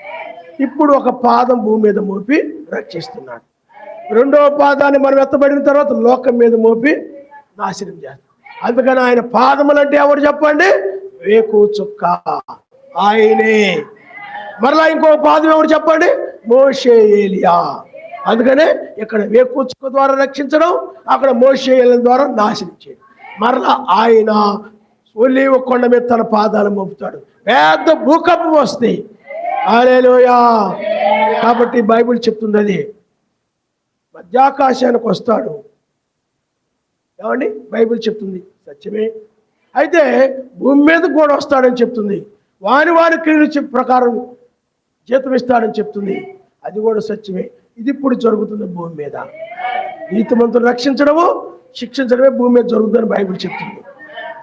ఇప్పుడు ఒక పాదం భూమి మీద మోపి రక్షిస్తున్నాడు. రెండవ పాదాన్ని మనం ఎత్తబడిన తర్వాత లోకం మీద మోపి నాశనం చేస్తాం. అందుకని ఆయన పాదములంటే ఎవరు చెప్పండి? వేకు చుక్క ఆయనే. మరలా ఇంకో పాదం ఎవరు చెప్పండి? మోషే ఏలియా. అందుకనే ఇక్కడ వేకు చుక్క ద్వారా రక్షించడం, అక్కడ మోషే ఏలియా ద్వారా నాశనం చేయడం. మరలా ఆయన ఒలీవ కొండ మీద తన పాదాలు మోపుతాడు, పెద్ద భూకంపం వస్తాయి. హల్లెలూయా. కాబట్టి బైబిల్ చెప్తుంది అది మధ్యాకాశానికి వస్తాడు. ఏమండి? బైబిల్ చెప్తుంది, సత్యమే. అయితే భూమి మీద కూడా వస్తాడని చెప్తుంది. వారి క్రియల ప్రకారం జీతం ఇస్తాడని చెప్తుంది, అది కూడా సత్యమే. ఇది ఇప్పుడు జరుగుతుంది భూమి మీద. నీతిమంతులు రక్షించడము, శిక్షించడమే భూమి మీద జరుగుతుందని బైబిల్ చెప్తుంది.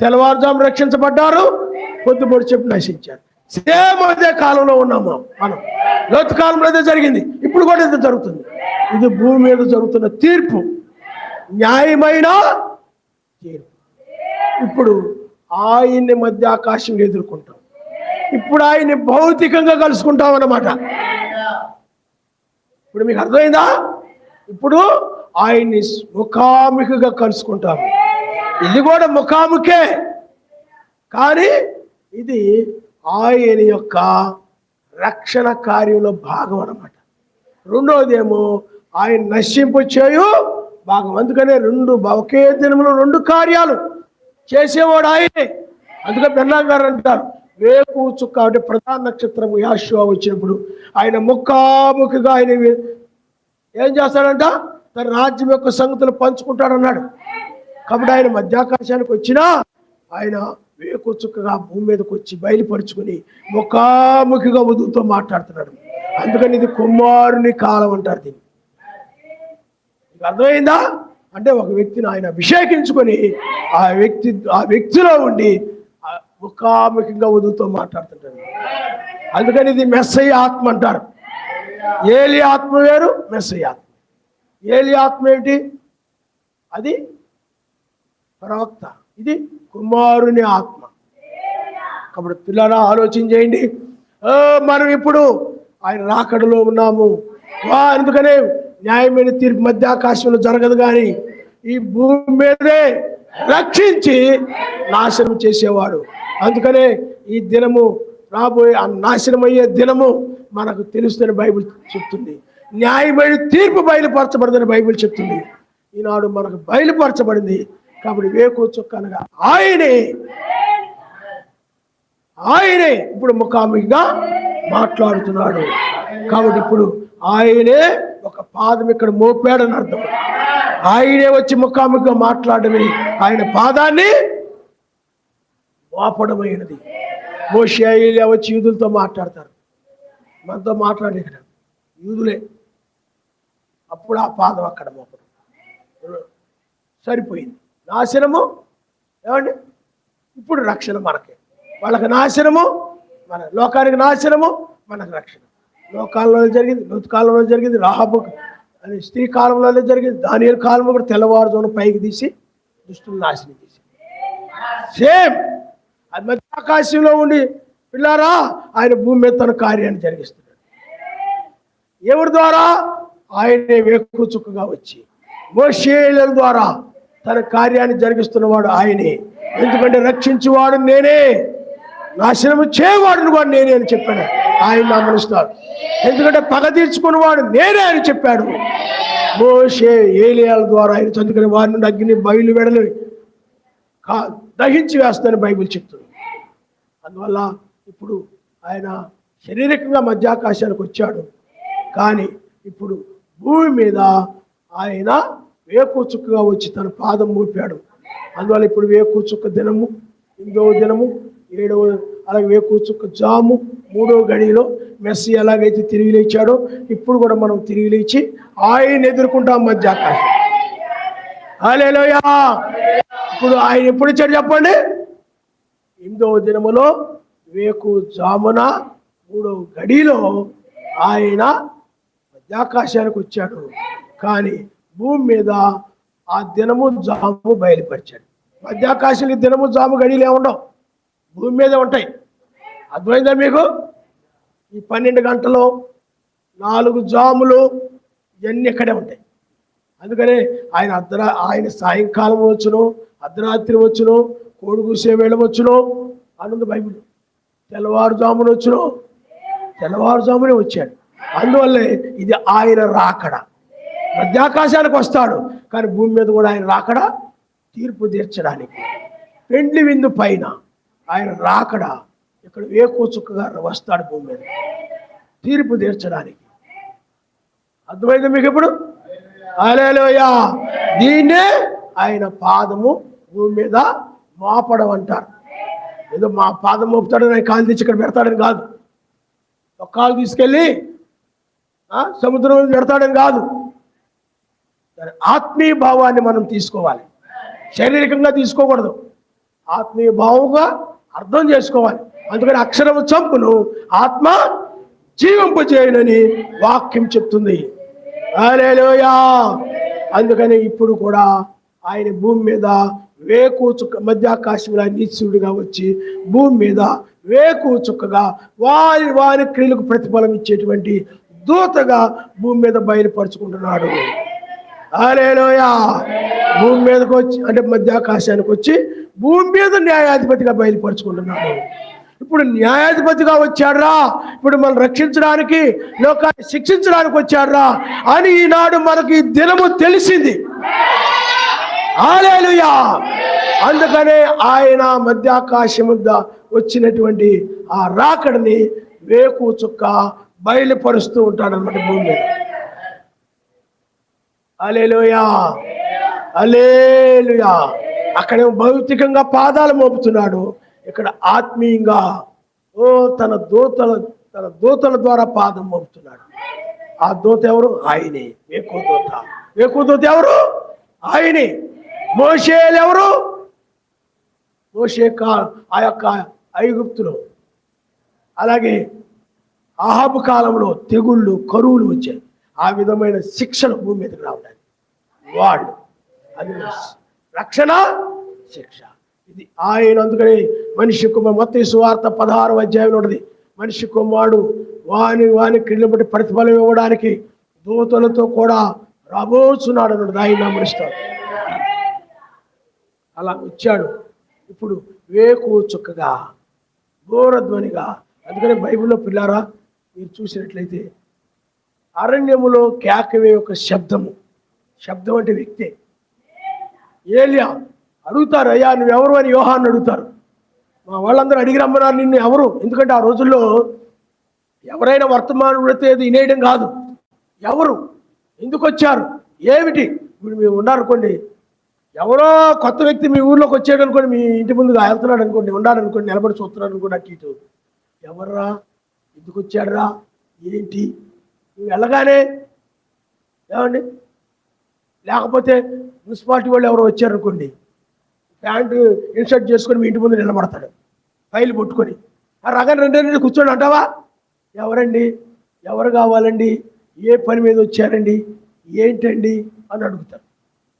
తెల్లవారుజాము రక్షించబడ్డారు, పొద్దుపొడి చెప్పి నశించారు. సేమ్ అదే కాలంలో ఉన్నాము మనం. లోతు కాలంలో అదే జరిగింది, ఇప్పుడు కూడా ఇది జరుగుతుంది. ఇది భూమి మీద జరుగుతున్న తీర్పు, న్యాయమైన తీర్పు. ఇప్పుడు ఆయన్ని మధ్య ఆకాశం ఎదుర్కొంటాం. ఇప్పుడు ఆయన్ని భౌతికంగా కలుసుకుంటాం అన్నమాట. ఇప్పుడు మీకు అర్థమైందా? ఇప్పుడు ఆయన్ని ముఖాముఖిగా కలుసుకుంటాము. ఇది కూడా ముఖాముఖే, కానీ ఇది ఆయన యొక్క రక్షణ కార్యంలో భాగం అన్నమాట. రెండోదేమో ఆయన నశింపు చేయు భాగం. అందుకనే ఒకే దినంలో 2 కార్యాలు చేసేవాడు ఆయనే. అందుకే బెన్నా గారు అంటారు, వేకు చుక్క అంటే ప్రధాన నక్షత్రం యాషువ వచ్చినప్పుడు ఆయన ముఖాముఖిగా ఆయన ఏం చేస్తాడంట? తన రాజ్యం యొక్క సంగతులు పంచుకుంటాడన్నాడు. కాబట్టి ఆయన మధ్యాకాశానికి వచ్చినా ఆయన వేకు చుక్కగా భూమి మీదకి వచ్చి బయలుపరుచుకుని ముఖాముఖిగా వధువుతో మాట్లాడుతున్నాడు. అందుకని ఇది కుమారుని కాలం అంటారు దీన్ని. అర్థమైందా? అంటే ఒక వ్యక్తిని ఆయన అభిషేకించుకొని ఆ వ్యక్తిలో ఉండి ముఖాముఖిగా వధువుతో మాట్లాడుతుంటాడు. అందుకని ఇది మెస్సయ్య ఆత్మ అంటారు. ఏలి ఆత్మ వేరు, మెస్సయ్య ఆత్మ. ఏలి ఆత్మ ఏంటి? అది ప్రవక్త, ఇది కుమారుని ఆత్మ. కాబట్టి పిల్లలా ఆలోచన చేయండి. మనం ఇప్పుడు ఆయన రాకడలో ఉన్నాము. అందుకనే న్యాయమైన తీర్పు మధ్య ఆకాశంలో జరగదు, కానీ ఈ భూమి మీదే రక్షించి నాశనం చేసేవాడు. అందుకనే ఈ దినము రాబోయే ఆ నాశనం అయ్యే దినము మనకు తెలుస్తుందని బైబిల్ చెప్తుంది. న్యాయమైన తీర్పు బయలుపరచబడిందని బైబిల్ చెప్తుంది. ఈనాడు మనకు బయలుపరచబడింది. కాబట్టి వేకువ చుక్క అనగా ఆయనే ఇప్పుడు ముఖాముఖిగా మాట్లాడుతున్నాడు. కాబట్టి ఇప్పుడు ఆయనే ఒక పాదం ఇక్కడ మోపాడని అర్థం. ఆయనే వచ్చి ముఖాముఖిగా మాట్లాడమే ఆయన పాదాన్ని మోపడమైనది. మోషే ఏలియా వచ్చి యూదులతో మాట్లాడతారు, మనతో మాట్లాడే ఇక్కడ యూదులే. అప్పుడు ఆ పాదం అక్కడ మోపడం సరిపోయింది. నాశనము ఏమండి? ఇప్పుడు రక్షణ మనకే. వాళ్ళకి నాశనము, మన లోకానికి నాశనము, మనకు రక్షణ. లోకాలంలో జరిగింది, నూతన కాలంలో జరిగింది, రాహాబు అని స్త్రీ కాలంలో జరిగింది, దానియేలు కాలంలో కూడా తెల్లవారుజామున పైకి తీసి దుష్టులు నాశనం చేసి సేమ్ అది మధ్య ఆకాశంలో ఉండి పిల్లారా ఆయన భూమి మీద తన కార్యాన్ని జరిగిస్తున్నాడు. ఎవరి ద్వారా? ఆయనే వేకువ చుక్కగా వచ్చి మోషేల ద్వారా తన కార్యాన్ని జరిగిస్తున్నవాడు ఆయనే. ఎందుకంటే రక్షించేవాడు నేనే, నాశనము చేయవాడును వాడు నేనే అని చెప్పాడు. ఆయన నామనుస్తాడు. ఎందుకంటే పగ తీర్చుకున్నవాడు నేనే అని చెప్పాడు. మోషే ఏలియాల ద్వారా ఆయన చదువుకుని వారి నుండి అగ్ని బయలు వెడలు దహించి వేస్తానని బైబిల్ చెప్తుంది. అందువల్ల ఇప్పుడు ఆయన శారీరకంగా మధ్యాకాశానికి వచ్చాడు, కానీ ఇప్పుడు భూమి మీద ఆయన వేకువ చుక్కగా వచ్చి తన పాదం మోపాడు. అందువల్ల ఇప్పుడు వేకువ చుక్క దినము, 8వ దినము, 7వ, అలాగే వేకువ చుక్క జాము 3వ గడిలో మెస్సీ ఎలాగైతే తిరిగి లేచాడో ఇప్పుడు కూడా మనం తిరిగి లేచి ఆయన ఎదుర్కొంటాం మధ్యాకాశం. హల్లెలూయా. ఇప్పుడు ఆయన ఎప్పుడు వచ్చాడు చెప్పండి? 8వ దినములో వేకువ జామున 3వ గడిలో ఆయన మధ్యాకాశానికి వచ్చాడు. కానీ భూమి మీద ఆ దినము జాము బయలుపరిచాడు. మధ్యాకాశానికి దినము జాము గడియలు ఏముండవు, భూమి మీద ఉంటాయి. అర్థమైందా మీకు? ఈ 12 గంటలు 4 జాములు ఇవన్నీ ఇక్కడే ఉంటాయి. అందుకనే ఆయన సాయంకాలం వచ్చును, అర్ధరాత్రి వచ్చును, కోడి కూసే వేళ వచ్చును అనుంది బైబిల్. తెల్లవారుజామున వచ్చును, తెల్లవారుజామునే వచ్చాడు. అందువల్లే ఇది ఆయన రాకడ. మధ్యాకాశానికి వస్తాడు, కానీ భూమి మీద కూడా ఆయన రాకడ తీర్పు తీర్చడానికి. పెండ్లి విందు పైన ఆయన రాకడ ఇక్కడ వేకువ చుక్కగా వస్తాడు భూమి మీద తీర్పు తీర్చడానికి. అర్థమైంది మీకు ఇప్పుడు? హల్లెలూయా. దీన్నే ఆయన పాదము భూమి మీద మోపడం అంటారు. ఏదో మా పాదం మోపుతాడని ఆయన కాలు తెచ్చి ఇక్కడ పెడతాడని కాదు, ఒక కాలు తీసుకెళ్ళి సముద్రం పెడతాడని కాదు. ఆత్మీయ భావాన్ని మనం తీసుకోవాలి, శారీరకంగా తీసుకోకూడదు. ఆత్మీయ భావంగా అర్థం చేసుకోవాలి. అందుకని అక్షరము చంపును, ఆత్మ జీవింపజేయునని వాక్యం చెప్తుంది. హల్లెలూయా. అందుకని ఇప్పుడు కూడా ఆయన భూమి మీద వేకువ చుక్క మధ్యాకాశంలో నీచుడుగా వచ్చి భూమి మీద వేకువ చుక్కగా వారి క్రియలకు ప్రతిఫలం ఇచ్చేటువంటి దూతగా భూమి మీద బయలుపరుచుకుంటున్నాడు. హల్లెలూయా. భూమి మీదకి వచ్చి అంటే మధ్యాకాశానికి వచ్చి భూమి మీద న్యాయాధిపతిగా బయలుపరుచుకుంటున్నాడు. ఇప్పుడు న్యాయాధిపతిగా వచ్చాడ్రా, ఇప్పుడు మనం రక్షించడానికి, లోకాన్ని శిక్షించడానికి వచ్చాడ్రా అని ఈనాడు మనకి దినము తెలిసింది. హల్లెలూయా. అందుకనే ఆయన మధ్యాకాశం వద్ద వచ్చినటువంటి ఆ రాకడని వేకువ చుక్క బయలుపరుస్తూ ఉంటాడు అన్నమాట భూమి మీద. హల్లెలూయా, హల్లెలూయా. అక్కడేమో భౌతికంగా పాదాలు మోపుతున్నాడు, ఇక్కడ ఆత్మీయంగా తన దూతల ద్వారా పాదం మోపుతున్నాడు. ఆ దూత ఎవరు? ఆయనే. వేకుదూత ఎవరు? ఆయనే. మోషేలు ఎవరు? మోషే ఆ యొక్క ఐగుప్తులో, అలాగే అహాబు కాలంలో తెగుళ్ళు, కరువులు వచ్చాయి. ఆ విధమైన శిక్షణ భూమి మీదకి రావడానికి వాళ్ళు, అది రక్షణ శిక్ష. ఇది ఆయన. అందుకని మనిషి కుమారుడు, మత్తయి సువార్త 16వ అధ్యాయంలో ఉన్నది, మనిషి కుమారుడు వాని క్రియలను బట్టి ప్రతిఫలం ఇవ్వడానికి దూతలతో కూడా రాబోతున్నాడు అన్నాడు. ఆయన నమ్మనిస్తాడు. అలా వచ్చాడు. ఇప్పుడు వేకు చుక్కగా, ఘోరధ్వనిగా. అందుకని బైబిల్లో పిల్లారా మీరు చూసినట్లయితే అరణ్యములో కేకవే ఒక శబ్దము. శబ్దం అంటే వ్యక్తే. ఏలియా అడుగుతారు, అయ్యా నువ్వెవరు అని యోహాన్ని అడుగుతారు. మా వాళ్ళందరూ అడిగి రమ్మన్నారు నిన్ను ఎవరు. ఎందుకంటే ఆ రోజుల్లో ఎవరైనా వర్తమానం పెడితే వినేయడం కాదు. ఎవరు, ఎందుకు వచ్చారు, ఏమిటి. ఇప్పుడు మేము ఉన్నారనుకోండి, ఎవరో కొత్త వ్యక్తి మీ ఊర్లోకి వచ్చాడు అనుకోండి, మీ ఇంటి ముందుగా వెళ్తున్నాడు అనుకోండి, ఉన్నాడనుకోండి, నిలబడి చూస్తున్నాడు అనుకోండి, అటు ఇటు, ఎవర్రా, ఎందుకు వచ్చాడురా, ఏంటి. నువ్వు వెళ్ళగానే ఏమండి, లేకపోతే మున్సిపాలిటీ వాళ్ళు ఎవరో వచ్చారనుకోండి, ప్యాంటు ఇన్సర్ట్ చేసుకొని మీ ఇంటి ముందు నిలబడతాడు ఫైల్ పట్టుకొని. ఆ రగన్ 2 కూర్చోండి అంటావా? ఎవరండి, ఎవరు కావాలండి, ఏ పని మీద వచ్చారండి, ఏంటండి అని అడుగుతారు.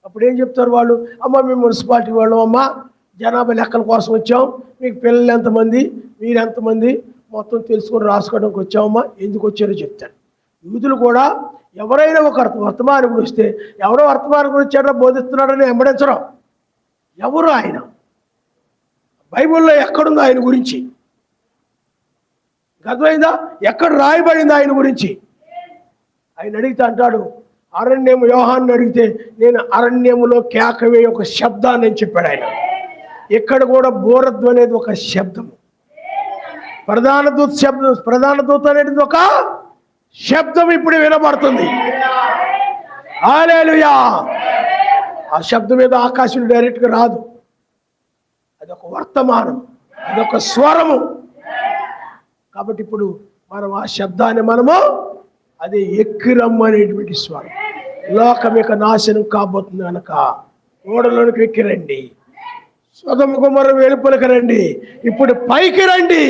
అప్పుడు ఏం చెప్తారు వాళ్ళు? అమ్మ మేము మున్సిపాలిటీ వాళ్ళం అమ్మ, జనాభా లెక్కల కోసం వచ్చాం, మీకు పిల్లలు ఎంతమంది, మీరు ఎంతమంది మొత్తం తెలుసుకొని రాసుకోవడానికి వచ్చామమ్మా, ఎందుకు వచ్చారో చెప్తారు. యూదులు కూడా ఎవరైనా ఒక వర్తమానం వస్తే ఎవరో వర్తమానం వచ్చాడో బోధిస్తున్నాడని వెంబడించడం. ఎవరు ఆయన, బైబిల్లో ఎక్కడుందో ఆయన గురించి, అర్థమైందా? ఎక్కడ రాయబడింది ఆయన గురించి? ఆయన అడిగితే అంటాడు, అరణ్యము, యోహాన్ని అడిగితే నేను అరణ్యములో కేకవే ఒక శబ్దాన్ని అని చెప్పాడు ఆయన. ఇక్కడ కూడా బోరద్దు అనేది ఒక శబ్దము. ప్రధాన దూత అనేది ఒక శబ్దం ఇప్పుడు వినబడుతుంది. హల్లెలూయా. ఆ శబ్దం మీద ఆకాశం డైరెక్ట్గా రాదు, అదొక వర్తమానం, అదొక స్వరము. కాబట్టి ఇప్పుడు మనం ఆ శబ్దాన్ని మనము అదే ఎక్కిరమ్మనేటువంటి స్వరం. లోకం యొక్క నాశనం కాబోతుంది కనుక ఓడలోనికి ఎక్కిరండి, సొదొమ గొమొర్రా వెలుపలికి రండి, ఇప్పుడు పైకి రండి.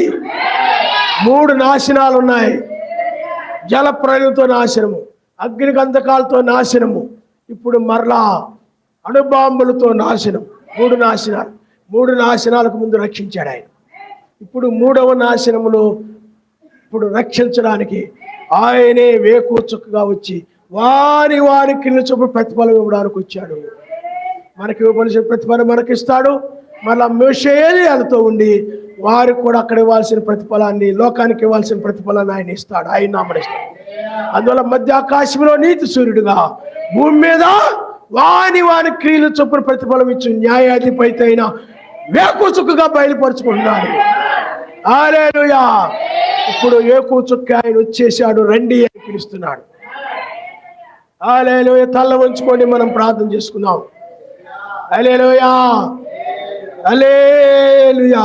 3 నాశనాలు ఉన్నాయి. జల ప్రళయంతో నాశనము, అగ్ని గంధకాలతో నాశనము, ఇప్పుడు మరలా అణుబాంబులతో నాశనం. 3 నాశనాలు. 3 నాశనాలకు ముందు రక్షించాడు ఆయన. ఇప్పుడు 3వ నాశనములో ఇప్పుడు రక్షించడానికి ఆయనే వేకుచుక్కగా వచ్చి వారి క్రియల చొప్పున ప్రతిఫలం ఇవ్వడానికి వచ్చాడు. మనకి ఇవ్వవలసిన ప్రతిఫలం మనకిస్తాడు. మళ్ళా మోషేలతో ఉండి వారికి కూడా అక్కడ ఇవ్వాల్సిన ప్రతిఫలాన్ని, లోకానికి ఇవ్వాల్సిన ప్రతిఫలాన్ని ఆయన ఇస్తాడు. ఆయన నామనిస్తాడు. అందువల్ల మధ్య ఆకాశంలో నీతి సూర్యుడుగా, భూమి మీద వాని క్రియల చొప్పున ప్రతిఫలం ఇచ్చు న్యాయాధిపతి అయిన వేకుచుక్కగా బయలుపరుచుకుంటున్నాడు. హల్లెలూయా. ఇప్పుడు వేకుచుక్క ఆయన వచ్చేసాడు, రండి అని పిలుస్తున్నాడు. హల్లెలూయా. తల్ల వంచుకొని మనం ప్రార్థన చేసుకుందాం. హల్లెలూయా, హల్లెలూయా.